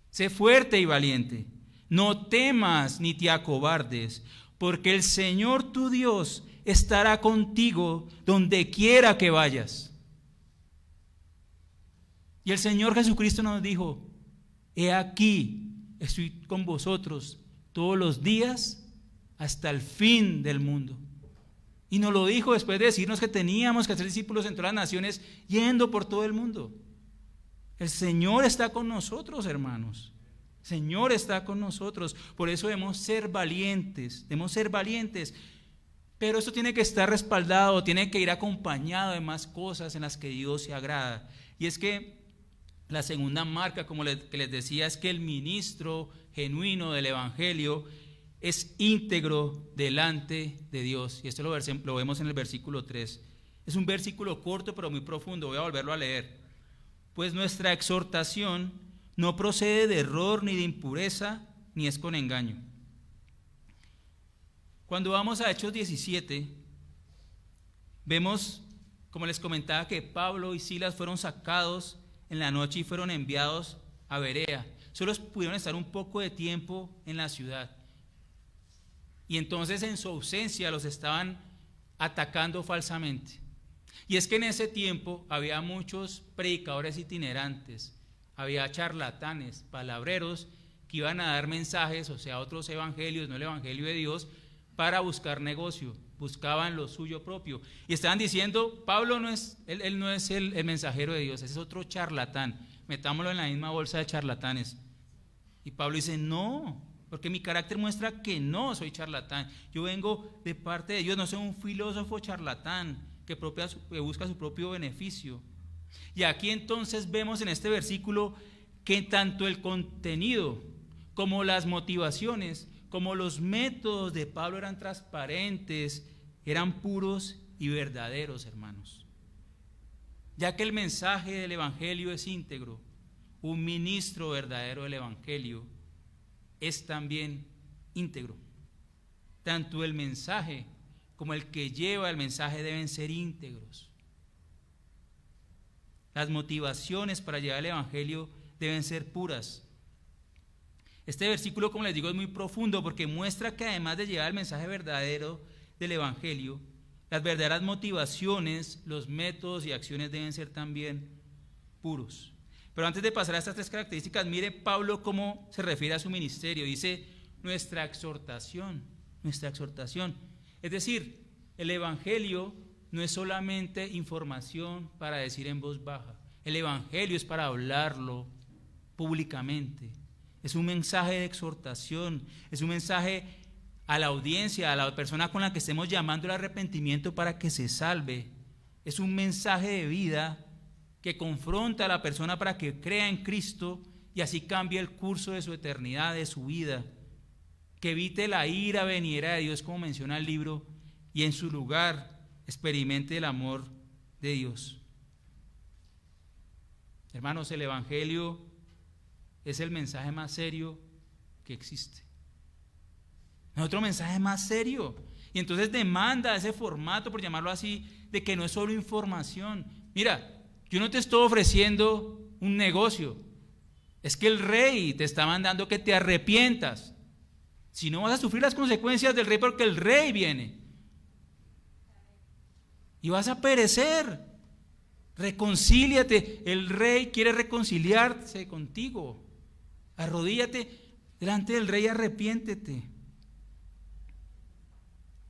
Sé fuerte y valiente. No temas ni te acobardes, porque el Señor tu Dios estará contigo donde quiera que vayas. Y el Señor Jesucristo nos dijo: he aquí, estoy con vosotros todos los días hasta el fin del mundo. Y nos lo dijo después de decirnos que teníamos que hacer discípulos en todas las naciones, yendo por todo el mundo. El Señor está con nosotros, hermanos. El Señor está con nosotros. Por eso debemos ser valientes. Pero esto tiene que estar respaldado, tiene que ir acompañado de más cosas en las que Dios se agrada. Y es que la segunda marca, como que les decía, es que el ministro genuino del Evangelio es íntegro delante de Dios. Y esto lo vemos en el versículo 3. Es un versículo corto pero muy profundo. Voy a volverlo a leer. Pues nuestra exhortación no procede de error ni de impureza, ni es con engaño. Cuando vamos a Hechos 17, vemos, como les comentaba, que Pablo y Silas fueron sacados en la noche y fueron enviados a Berea. Solo pudieron estar un poco de tiempo en la ciudad. Y entonces en su ausencia los estaban atacando falsamente. Y es que en ese tiempo había muchos predicadores itinerantes, había charlatanes, palabreros, que iban a dar mensajes, o sea, otros evangelios, no el evangelio de Dios, para buscar negocio, buscaban lo suyo propio. Y estaban diciendo: Pablo no es, él no es el mensajero de Dios, ese es otro charlatán, metámoslo en la misma bolsa de charlatanes. Y Pablo dice: no, porque mi carácter muestra que no soy charlatán. Yo vengo de parte de Dios, no soy un filósofo charlatán que busca su propio beneficio. Y aquí entonces vemos en este versículo que tanto el contenido como las motivaciones, como los métodos de Pablo eran transparentes, eran puros y verdaderos, hermanos. Ya que el mensaje del Evangelio es íntegro, un ministro verdadero del Evangelio es también íntegro. Tanto el mensaje como el que lleva el mensaje deben ser íntegros. Las motivaciones para llevar el Evangelio deben ser puras. Este versículo, como les digo, es muy profundo porque muestra que además de llevar el mensaje verdadero del Evangelio, las verdaderas motivaciones, los métodos y acciones deben ser también puros. Pero antes de pasar a estas tres características, mire Pablo cómo se refiere a su ministerio. Dice: nuestra exhortación. Es decir, el Evangelio no es solamente información para decir en voz baja. El Evangelio es para hablarlo públicamente. Es un mensaje de exhortación, es un mensaje a la audiencia, a la persona con la que estemos llamando al arrepentimiento para que se salve. Es un mensaje de vida que confronta a la persona para que crea en Cristo y así cambie el curso de su eternidad, de su vida, que evite la ira venidera de Dios, como menciona el libro, y en su lugar experimente el amor de Dios. Hermanos, el Evangelio es el mensaje más serio que existe. No hay otro mensaje más serio. Y entonces demanda ese formato, por llamarlo así, de que no es solo información. Mira, yo no te estoy ofreciendo un negocio. Es que el rey te está mandando que te arrepientas. Si no, vas a sufrir las consecuencias del rey, porque el rey viene. Y vas a perecer. Reconcíliate. El rey quiere reconciliarse contigo. Arrodíllate delante del rey y arrepiéntete.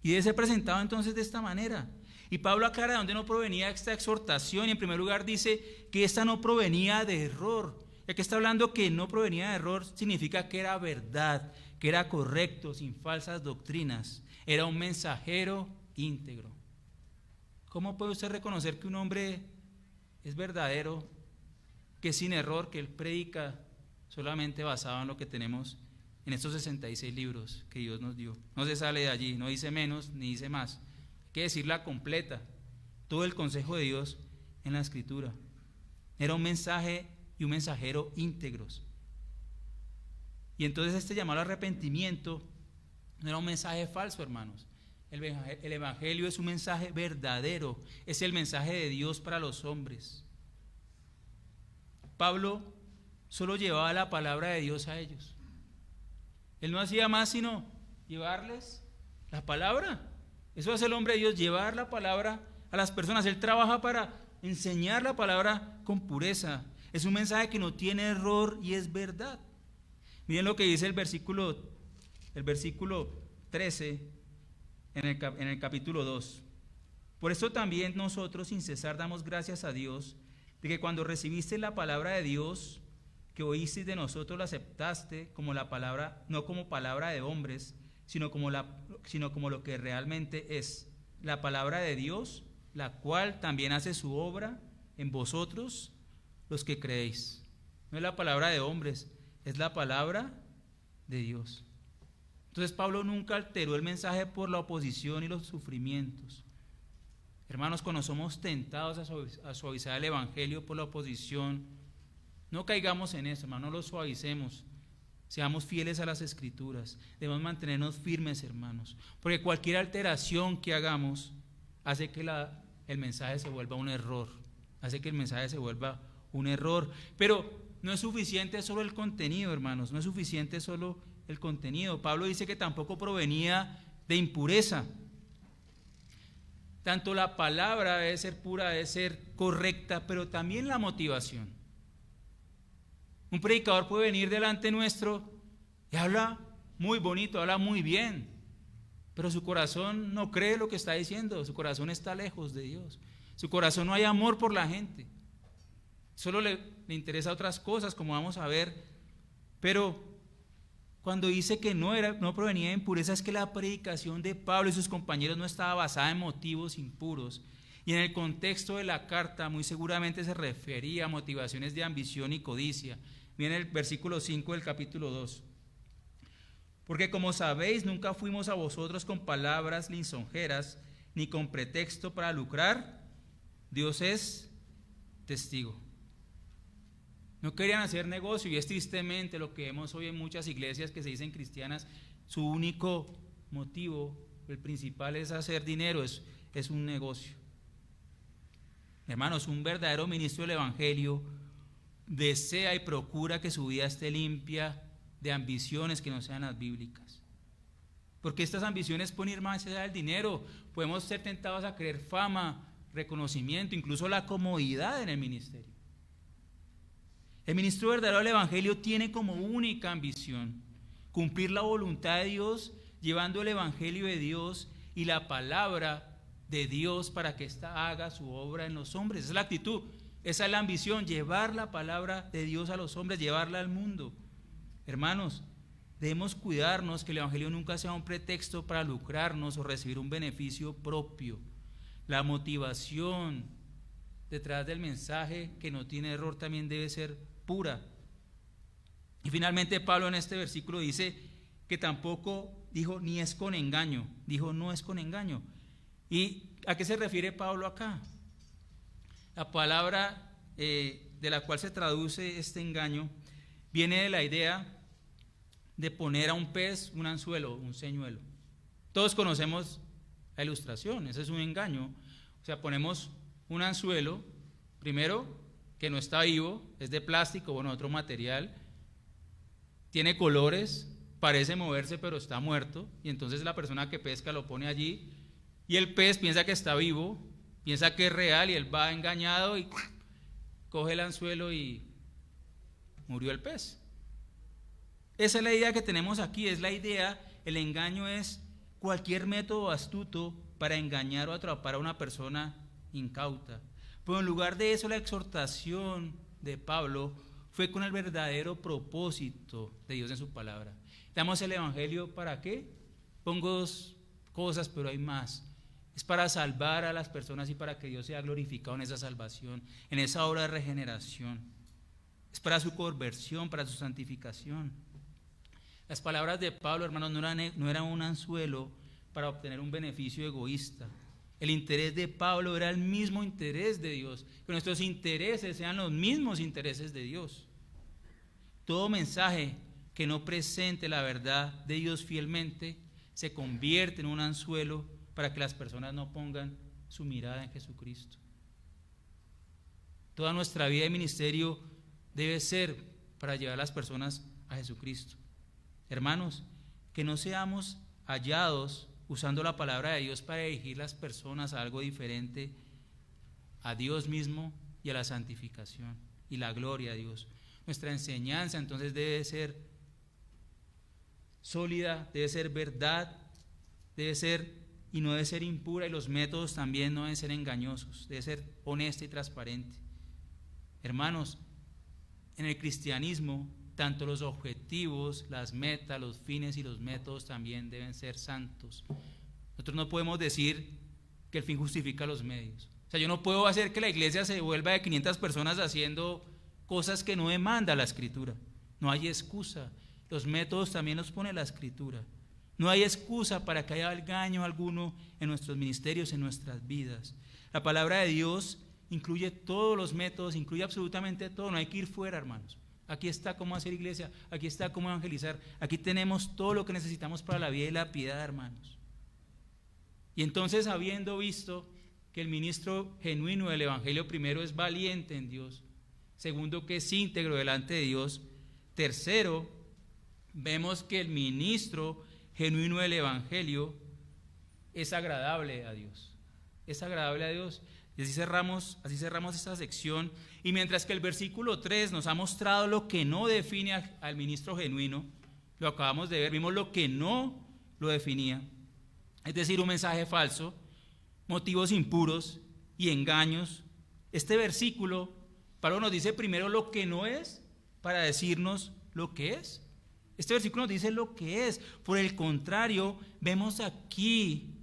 Y debe ser presentado entonces de esta manera. Y Pablo aclara de dónde no provenía esta exhortación, y en primer lugar dice que esta no provenía de error. Ya que está hablando que no provenía de error, significa que era verdad, que era correcto, sin falsas doctrinas. Era un mensajero íntegro. ¿Cómo puede usted reconocer que un hombre es verdadero, que es sin error, que él predica solamente basado en lo que tenemos en estos 66 libros que Dios nos dio? No se sale de allí, no dice menos ni dice más. Hay que decirla completa, todo el consejo de Dios en la Escritura. Era un mensaje y un mensajero íntegros. Y entonces este llamado al arrepentimiento no era un mensaje falso, hermanos. El Evangelio es un mensaje verdadero, es el mensaje de Dios para los hombres. Pablo solo llevaba la palabra de Dios a ellos. Él no hacía más sino llevarles la palabra. Eso hace el hombre de Dios, llevar la palabra a las personas. Él trabaja para enseñar la palabra con pureza. Es un mensaje que no tiene error y es verdad. Miren lo que dice el versículo 13 en el capítulo 2. Por eso también nosotros sin cesar damos gracias a Dios de que cuando recibiste la palabra de Dios que oíste de nosotros la aceptaste como la palabra, no como palabra de hombres, sino como lo que realmente es, la palabra de Dios, la cual también hace su obra en vosotros los que creéis. No es la palabra de hombres, es la palabra de Dios. Entonces Pablo nunca alteró el mensaje por la oposición y los sufrimientos. Hermanos, cuando somos tentados a suavizar el Evangelio por la oposición, no caigamos en eso, hermanos, no lo suavicemos. Seamos fieles a las Escrituras. Debemos mantenernos firmes, hermanos, porque cualquier alteración que hagamos hace que el mensaje se vuelva un error. Hace que el mensaje se vuelva un error. Pero no es suficiente solo el contenido, hermanos, no es suficiente solo el contenido. Pablo dice que tampoco provenía de impureza. Tanto la palabra debe ser pura, debe ser correcta, pero también la motivación. Un predicador puede venir delante nuestro y habla muy bonito, habla muy bien, pero su corazón no cree lo que está diciendo, su corazón está lejos de Dios, su corazón no hay amor por la gente, solo le interesa otras cosas, como vamos a ver. Pero cuando dice que no provenía de impureza, es que la predicación de Pablo y sus compañeros no estaba basada en motivos impuros. Y en el contexto de la carta muy seguramente se refería a motivaciones de ambición y codicia. Viene el versículo 5 del capítulo 2. Porque como sabéis, nunca fuimos a vosotros con palabras lisonjeras, ni con pretexto para lucrar. Dios es testigo. No querían hacer negocio, y es tristemente lo que vemos hoy en muchas iglesias que se dicen cristianas. Su único motivo, el principal, es hacer dinero, es un negocio. Hermanos, un verdadero ministro del Evangelio desea y procura que su vida esté limpia de ambiciones que no sean las bíblicas. Porque estas ambiciones pueden ir más allá del dinero. Podemos ser tentados a querer fama, reconocimiento, incluso la comodidad en el ministerio. El ministro verdadero del Evangelio tiene como única ambición cumplir la voluntad de Dios, llevando el Evangelio de Dios y la palabra de Dios para que ésta haga su obra en los hombres. Esa es la actitud, esa es la ambición, llevar la palabra de Dios a los hombres, llevarla al mundo. Hermanos, debemos cuidarnos que el Evangelio nunca sea un pretexto para lucrarnos o recibir un beneficio propio. La motivación detrás del mensaje, que no tiene error, también debe ser pura. Y finalmente Pablo en este versículo dice que tampoco dijo ni es con engaño, dijo no es con engaño. ¿Y a qué se refiere Pablo acá? La palabra de la cual se traduce este engaño viene de la idea de poner a un pez un anzuelo, un señuelo. Todos conocemos la ilustración, ese es un engaño. O sea, ponemos un anzuelo, primero, que no está vivo, es de plástico o otro material, tiene colores, parece moverse pero está muerto, y entonces la persona que pesca lo pone allí, y el pez piensa que está vivo, piensa que es real, y él va engañado y coge el anzuelo y murió el pez. Esa es la idea que tenemos aquí, es la idea, el engaño es cualquier método astuto para engañar o atrapar a una persona incauta. Pero en lugar de eso, la exhortación de Pablo fue con el verdadero propósito de Dios en su palabra. Damos el evangelio ¿para qué? Pongo dos cosas, pero hay más. Es para salvar a las personas y para que Dios sea glorificado en esa salvación, en esa obra de regeneración. Es para su conversión, para su santificación. Las palabras de Pablo, hermanos, no eran un anzuelo para obtener un beneficio egoísta. El interés de Pablo era el mismo interés de Dios, que nuestros intereses sean los mismos intereses de Dios. Todo mensaje que no presente la verdad de Dios fielmente se convierte en un anzuelo para que las personas no pongan su mirada en Jesucristo. Toda nuestra vida de ministerio debe ser para llevar a las personas a Jesucristo. Hermanos, que no seamos hallados usando la palabra de Dios para dirigir las personas a algo diferente, a Dios mismo y a la santificación y la gloria a Dios. Nuestra enseñanza entonces debe ser sólida, debe ser verdad, debe ser y no debe ser impura, y los métodos también no deben ser engañosos, debe ser honesta y transparente. Hermanos, en el cristianismo, tanto los objetivos, las metas, los fines y los métodos también deben ser santos. Nosotros no podemos decir que el fin justifica los medios. O sea, yo no puedo hacer que la iglesia se vuelva de 500 personas haciendo cosas que no demanda la Escritura. No hay excusa. Los métodos también los pone la Escritura. No hay excusa para que haya engaño alguno en nuestros ministerios, en nuestras vidas. La palabra de Dios incluye todos los métodos, incluye absolutamente todo. No hay que ir fuera, hermanos. Aquí está cómo hacer iglesia, aquí está cómo evangelizar, aquí tenemos todo lo que necesitamos para la vida y la piedad, hermanos. Y entonces, habiendo visto que el ministro genuino del evangelio, primero, es valiente en Dios, segundo, que es íntegro delante de Dios, tercero, vemos que el ministro genuino del evangelio es agradable a Dios, es agradable a Dios. Y así cerramos esta sección. Y mientras que el versículo 3 nos ha mostrado lo que no define al ministro genuino, lo acabamos de ver, vimos lo que no lo definía, es decir, un mensaje falso, motivos impuros y engaños. Este versículo, Pablo nos dice primero lo que no es para decirnos lo que es. Este versículo nos dice lo que es. Por el contrario, vemos aquí,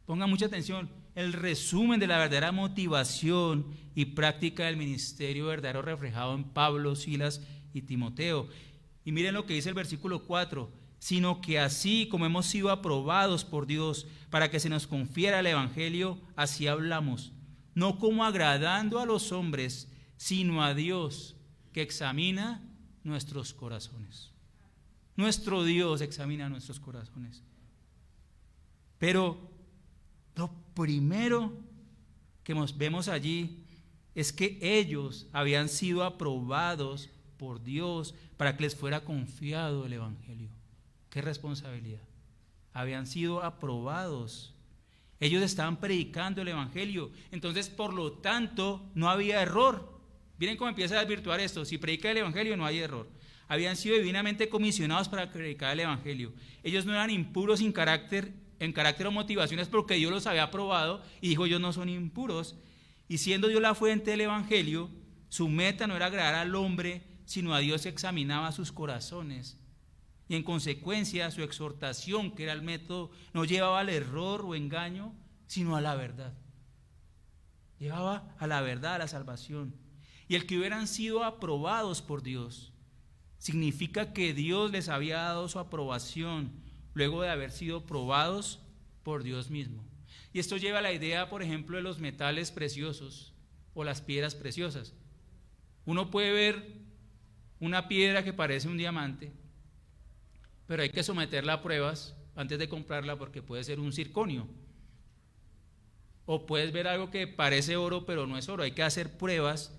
pongan mucha atención, el resumen de la verdadera motivación y práctica del ministerio verdadero reflejado en Pablo, Silas y Timoteo. Y miren lo que dice el versículo 4, sino que así como hemos sido aprobados por Dios para que se nos confiera el evangelio, así hablamos, no como agradando a los hombres, sino a Dios que examina nuestros corazones. Nuestro Dios examina nuestros corazones. Pero lo primero que vemos allí es que ellos habían sido aprobados por Dios para que les fuera confiado el evangelio. ¡Qué responsabilidad! Habían sido aprobados. Ellos estaban predicando el evangelio. Entonces, por lo tanto, no había error. Miren cómo empieza a desvirtuar esto. Si predica el evangelio, no hay error. Habían sido divinamente comisionados para predicar el evangelio. Ellos no eran impuros en carácter o motivaciones, porque Dios los había aprobado y dijo: ellos no son impuros. Y siendo Dios la fuente del evangelio, su meta no era agradar al hombre, sino a Dios que examinaba sus corazones. Y en consecuencia, su exhortación, que era el método, no llevaba al error o engaño, sino a la verdad. Llevaba a la verdad, a la salvación. Y el que hubieran sido aprobados por Dios significa que Dios les había dado su aprobación luego de haber sido probados por Dios mismo. Y esto lleva a la idea, por ejemplo, de los metales preciosos o las piedras preciosas. Uno puede ver una piedra que parece un diamante, pero hay que someterla a pruebas antes de comprarla, porque puede ser un zirconio. O puedes ver algo que parece oro, pero no es oro. Hay que hacer pruebas,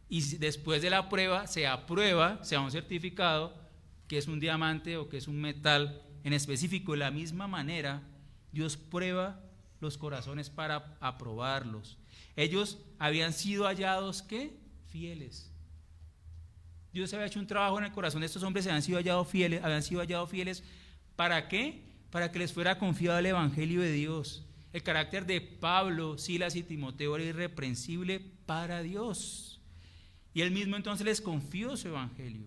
y después de la prueba se aprueba, se da un certificado que es un diamante o que es un metal en específico. De la misma manera, Dios prueba los corazones para aprobarlos. Ellos habían sido hallados, ¿qué? Fieles. Dios había hecho un trabajo en el corazón de estos hombres, habían sido hallados fieles. ¿Para qué? para que les fuera confiado el evangelio de Dios. El carácter de Pablo, Silas y Timoteo era irreprensible para Dios. Y él mismo entonces les confió su evangelio.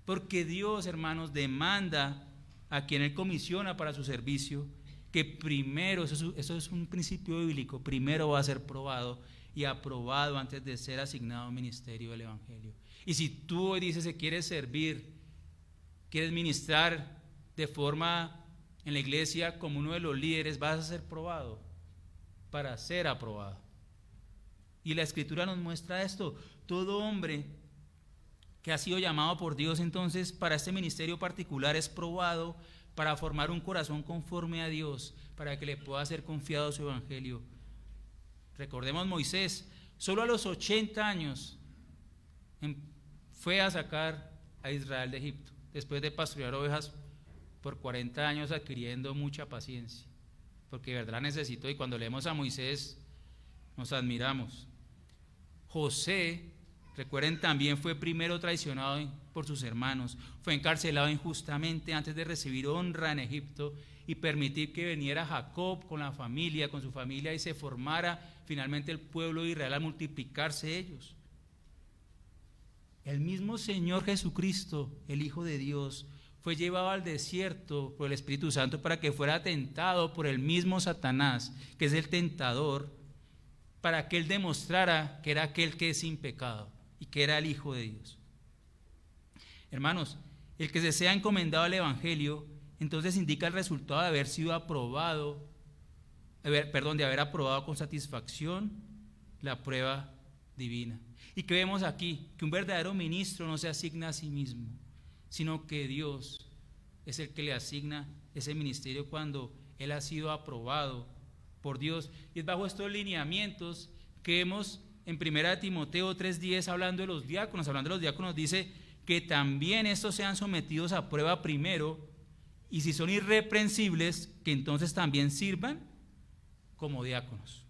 Porque Dios, hermanos, demanda a quien él comisiona para su servicio que primero, eso es un principio bíblico, primero va a ser probado y aprobado antes de ser asignado a un ministerio del evangelio. Y si tú hoy dices que quieres servir, quieres ministrar de forma en la iglesia como uno de los líderes, vas a ser probado para ser aprobado. Y la Escritura nos muestra esto. Todo hombre que ha sido llamado por Dios entonces para este ministerio particular es probado para formar un corazón conforme a Dios, para que le pueda ser confiado su evangelio. Recordemos Moisés, solo a los 80 años fue a sacar a Israel de Egipto, después de pastorear ovejas por 40 años adquiriendo mucha paciencia, porque de verdad necesitó, y cuando leemos a Moisés nos admiramos. José, recuerden, también fue primero traicionado por sus hermanos, fue encarcelado injustamente antes de recibir honra en Egipto y permitir que viniera Jacob con su familia y se formara finalmente el pueblo de Israel al multiplicarse ellos. El mismo Señor Jesucristo, el Hijo de Dios, fue llevado al desierto por el Espíritu Santo para que fuera tentado por el mismo Satanás, que es el tentador, para que él demostrara que era aquel que es sin pecado y que era el Hijo de Dios. Hermanos, el que se sea encomendado al evangelio, entonces indica el resultado de haber sido aprobado, de haber aprobado con satisfacción la prueba divina. ¿Y qué vemos aquí? Que un verdadero ministro no se asigna a sí mismo, sino que Dios es el que le asigna ese ministerio cuando él ha sido aprobado por Dios. Y es bajo estos lineamientos que vemos en 1 Timoteo 3:10 hablando de los diáconos, dice que también estos sean sometidos a prueba primero, y si son irreprensibles, que entonces también sirvan como diáconos.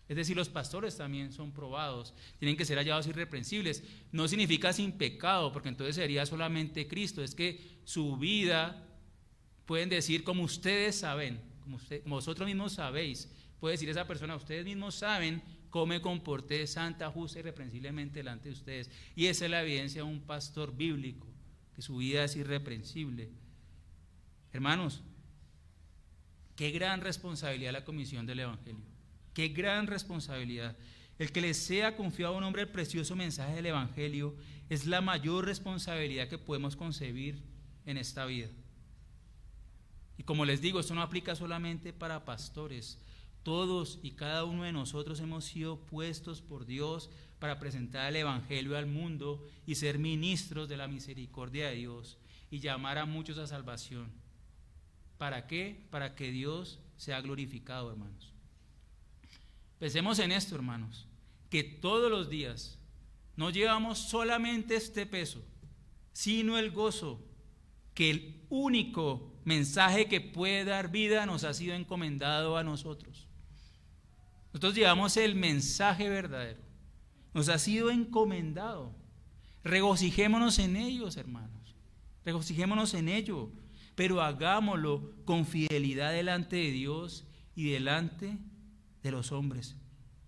Es decir, los pastores también son probados, tienen que ser hallados irreprensibles. No significa sin pecado, porque entonces sería solamente Cristo. Es que su vida, pueden decir como ustedes saben, como vosotros mismos sabéis, puede decir esa persona, ustedes mismos saben cómo me comporté santa, justa y irreprensiblemente delante de ustedes. Y esa es la evidencia de un pastor bíblico, que su vida es irreprensible. Hermanos, qué gran responsabilidad la comisión del evangelio. Qué gran responsabilidad. El que le sea confiado a un hombre el precioso mensaje del evangelio es la mayor responsabilidad que podemos concebir en esta vida. Y como les digo, esto no aplica solamente para pastores. Todos y cada uno de nosotros hemos sido puestos por Dios para presentar el evangelio al mundo y ser ministros de la misericordia de Dios y llamar a muchos a salvación. ¿Para qué? Para que Dios sea glorificado, hermanos. Pensemos en esto, hermanos, que todos los días no llevamos solamente este peso, sino el gozo, que el único mensaje que puede dar vida nos ha sido encomendado a nosotros. Nosotros llevamos el mensaje verdadero, nos ha sido encomendado. Regocijémonos en ellos, hermanos, regocijémonos en ello, pero hagámoslo con fidelidad delante de Dios y delante de los hombres.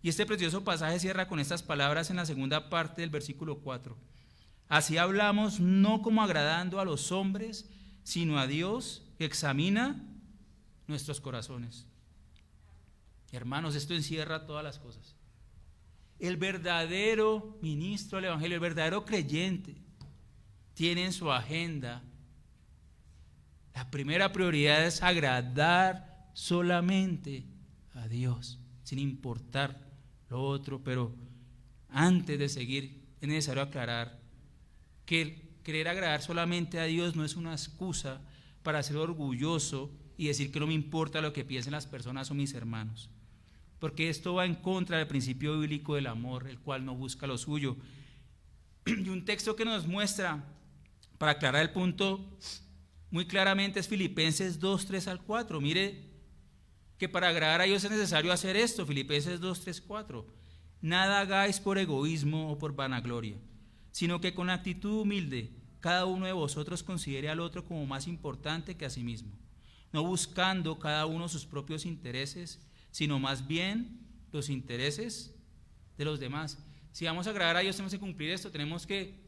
Y este precioso pasaje cierra con estas palabras en la segunda parte del versículo 4. Así hablamos no como agradando a los hombres, sino a Dios que examina nuestros corazones. Hermanos, esto encierra todas las cosas. El verdadero ministro del evangelio, el verdadero creyente, tiene en su agenda, la primera prioridad es agradar solamente a Dios, sin importar lo otro. Pero antes de seguir es necesario aclarar que el querer agradar solamente a Dios no es una excusa para ser orgulloso y decir que no me importa lo que piensen las personas o mis hermanos, porque esto va en contra del principio bíblico del amor, el cual no busca lo suyo. Y un texto que nos muestra, para aclarar el punto muy claramente, es Filipenses 2:3-4. Mire que para agradar a Dios es necesario hacer esto. Filipenses 2:3-4. Nada hagáis por egoísmo o por vanagloria, sino que con actitud humilde cada uno de vosotros considere al otro como más importante que a sí mismo. no buscando cada uno sus propios intereses, sino más bien los intereses de los demás. Si vamos a agradar a Dios, tenemos que cumplir esto, tenemos que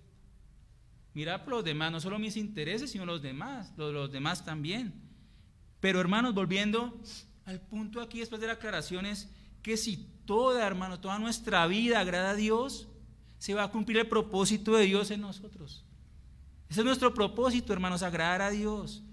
mirar por los demás, no solo mis intereses, sino los demás también. Pero hermanos, volviendo al punto aquí después de la aclaración, es que si toda nuestra vida agrada a Dios, se va a cumplir el propósito de Dios en nosotros. Ese es nuestro propósito, hermanos, agradar a Dios.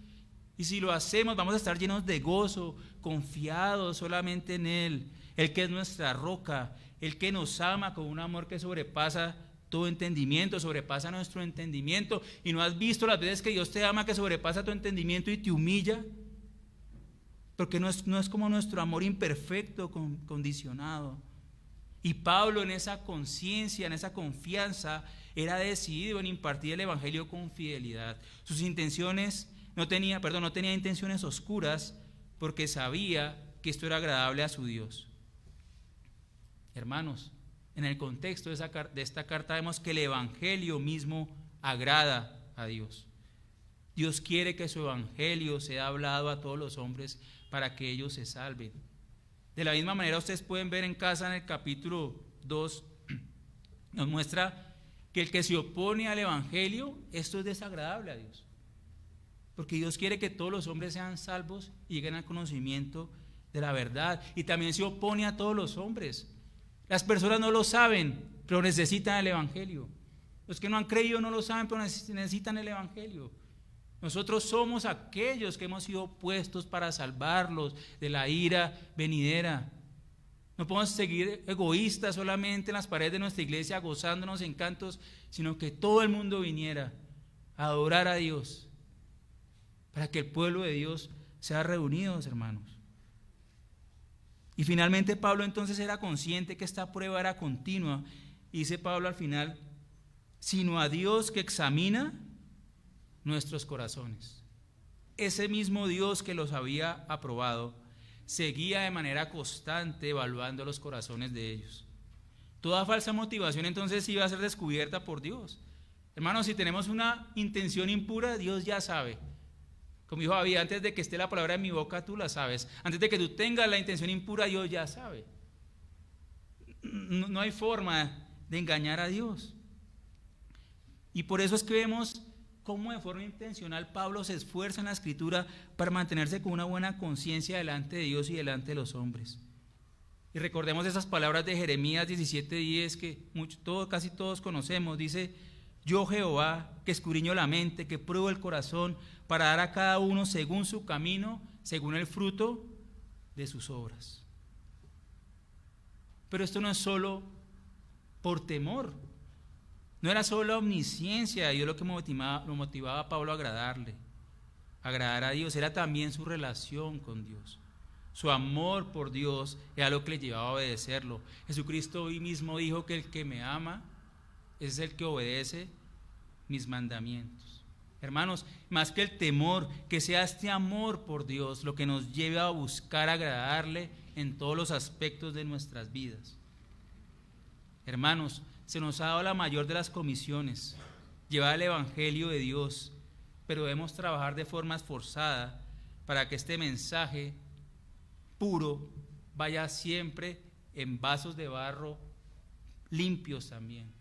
Y si lo hacemos, vamos a estar llenos de gozo, confiados solamente en Él, el que es nuestra roca, el que nos ama con un amor que sobrepasa todo entendimiento, sobrepasa nuestro entendimiento. ¿Y no has visto las veces que Dios te ama, que sobrepasa tu entendimiento y te humilla? Porque no es como nuestro amor imperfecto, condicionado. Y Pablo, en esa conciencia, en esa confianza, era decidido en impartir el evangelio con fidelidad. Sus intenciones no tenía intenciones oscuras, porque sabía que esto era agradable a su Dios. Hermanos, en el contexto de esta carta vemos que el evangelio mismo agrada a Dios. Dios quiere que su evangelio sea hablado a todos los hombres para que ellos se salven. De la misma manera, ustedes pueden ver en casa, en el capítulo 2, nos muestra que el que se opone al evangelio, esto es desagradable a Dios. Porque Dios quiere que todos los hombres sean salvos y lleguen al conocimiento de la verdad. Y también se opone a todos los hombres. Las personas no lo saben, pero necesitan el evangelio. Los que no han creído no lo saben, pero necesitan el evangelio. Nosotros somos aquellos que hemos sido puestos para salvarlos de la ira venidera. No podemos seguir egoístas solamente en las paredes de nuestra iglesia gozándonos en cantos, sino que todo el mundo viniera a adorar a Dios, para que el pueblo de Dios sea reunido, hermanos. Y finalmente Pablo entonces era consciente que esta prueba era continua, y dice Pablo al final, sino a Dios que examina nuestros corazones. Ese mismo Dios que los había aprobado seguía de manera constante evaluando los corazones de ellos. Toda falsa motivación entonces iba a ser descubierta por Dios. Hermanos, si tenemos una intención impura, Dios ya sabe. Como dijo David, antes de que esté la palabra en mi boca, tú la sabes. Antes de que tú tengas la intención impura, Dios ya sabe. No hay forma de engañar a Dios. Y por eso es que vemos cómo de forma intencional Pablo se esfuerza en la Escritura para mantenerse con una buena conciencia delante de Dios y delante de los hombres. Y recordemos esas palabras de Jeremías 17:10 que casi todos conocemos. Dice, yo Jehová, que escudriño la mente, que pruebo el corazón, para dar a cada uno según su camino, según el fruto de sus obras. Pero esto no es solo por temor. No era solo la omnisciencia de Dios lo que motivaba a Pablo a agradar a Dios, era también su relación con Dios. Su amor por Dios era lo que le llevaba a obedecerlo. Jesucristo hoy mismo dijo que el que me ama es el que obedece mis mandamientos. Hermanos, más que el temor, que sea este amor por Dios lo que nos lleve a buscar agradarle en todos los aspectos de nuestras vidas. Hermanos, se nos ha dado la mayor de las comisiones, llevar el evangelio de Dios, pero debemos trabajar de forma esforzada para que este mensaje puro vaya siempre en vasos de barro limpios también,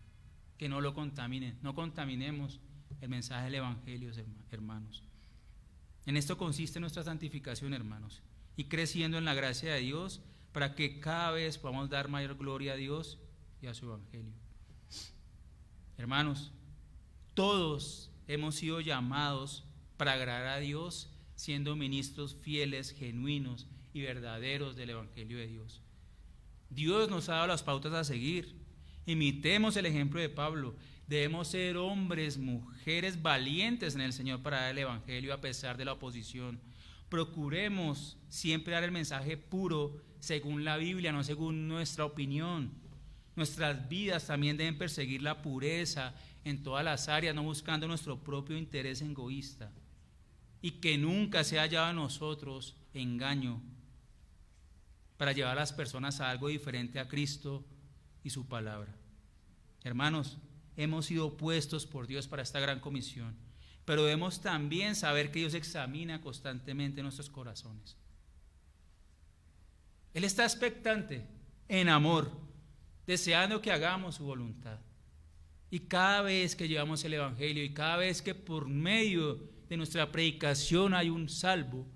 que no lo contaminen, no contaminemos el mensaje del evangelio, hermanos. En esto consiste nuestra santificación, hermanos, y creciendo en la gracia de Dios para que cada vez podamos dar mayor gloria a Dios y a su evangelio. Hermanos, todos hemos sido llamados para agradar a Dios siendo ministros fieles, genuinos y verdaderos del evangelio de Dios. Dios nos ha dado las pautas a seguir. Imitemos el ejemplo de Pablo. Debemos ser hombres, mujeres valientes en el Señor para dar el evangelio a pesar de la oposición. Procuremos siempre dar el mensaje puro según la Biblia, no según nuestra opinión. Nuestras vidas también deben perseguir la pureza en todas las áreas, no buscando nuestro propio interés egoísta. Y que nunca se haya a nosotros engaño para llevar a las personas a algo diferente a Cristo y su palabra. Hermanos, hemos sido puestos por Dios para esta gran comisión. pero debemos también saber que Dios examina constantemente nuestros corazones. Él está expectante, en amor, deseando que hagamos su voluntad. Y cada vez que llevamos el Evangelio y cada vez que por medio de nuestra predicación hay un salvo,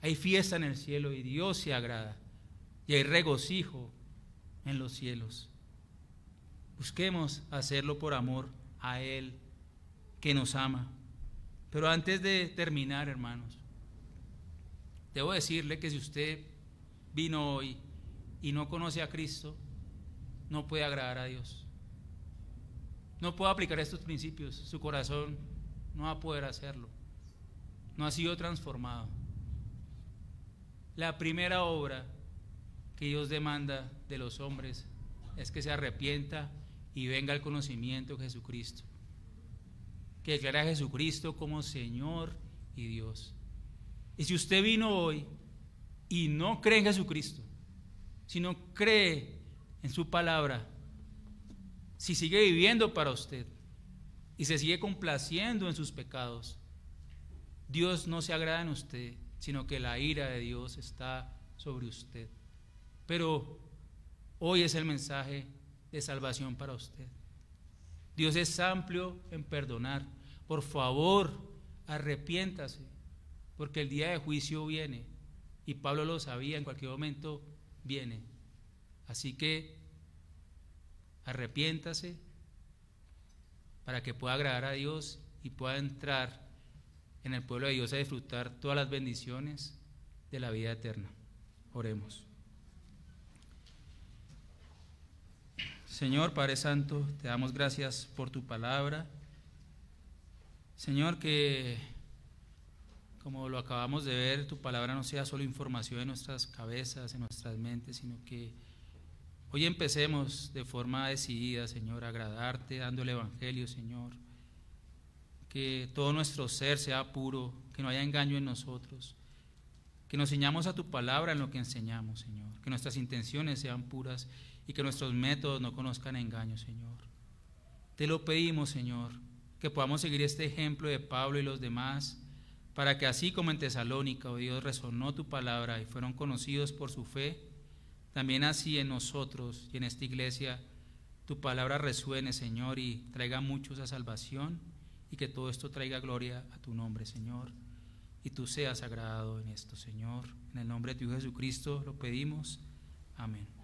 hay fiesta en el cielo y Dios se agrada y hay regocijo en los cielos. Busquemos hacerlo por amor a Él que nos ama. Pero antes de terminar, hermanos, debo decirle que si usted vino hoy y no conoce a Cristo, no puede agradar a Dios. No puede aplicar estos principios. Su corazón no va a poder hacerlo. No ha sido transformado. La primera obra que Dios demanda de los hombres es que se arrepienta y venga al conocimiento de Jesucristo, que declare a Jesucristo como Señor y Dios. Y si usted vino hoy y no cree en Jesucristo, si no cree en su palabra, si sigue viviendo para usted y se sigue complaciendo en sus pecados, Dios no se agrada en usted, sino que la ira de Dios está sobre usted. Pero hoy es el mensaje de salvación para usted. Dios es amplio en perdonar. Por favor, arrepiéntase, porque el día de juicio viene, y Pablo lo sabía, en cualquier momento viene. Así que arrepiéntase para que pueda agradar a Dios y pueda entrar en el pueblo de Dios a disfrutar todas las bendiciones de la vida eterna. Oremos. Señor Padre Santo, te damos gracias por tu palabra. Señor, que como lo acabamos de ver, tu palabra no sea solo información en nuestras cabezas, en nuestras mentes, sino que hoy empecemos de forma decidida, Señor, a agradarte, dando el Evangelio, Señor. Que todo nuestro ser sea puro, que no haya engaño en nosotros, que nos ciñamos a tu palabra en lo que enseñamos, Señor. Que nuestras intenciones sean puras y que nuestros métodos no conozcan engaño, Señor. Te lo pedimos, Señor, que podamos seguir este ejemplo de Pablo y los demás, para que así como en Tesalónica, oh Dios, resonó tu palabra y fueron conocidos por su fe, también así en nosotros y en esta iglesia tu palabra resuene, Señor, y traiga a muchos a salvación, y que todo esto traiga gloria a tu nombre, Señor, y tú seas agradado en esto, Señor. En el nombre de tu Hijo Jesucristo lo pedimos. Amén.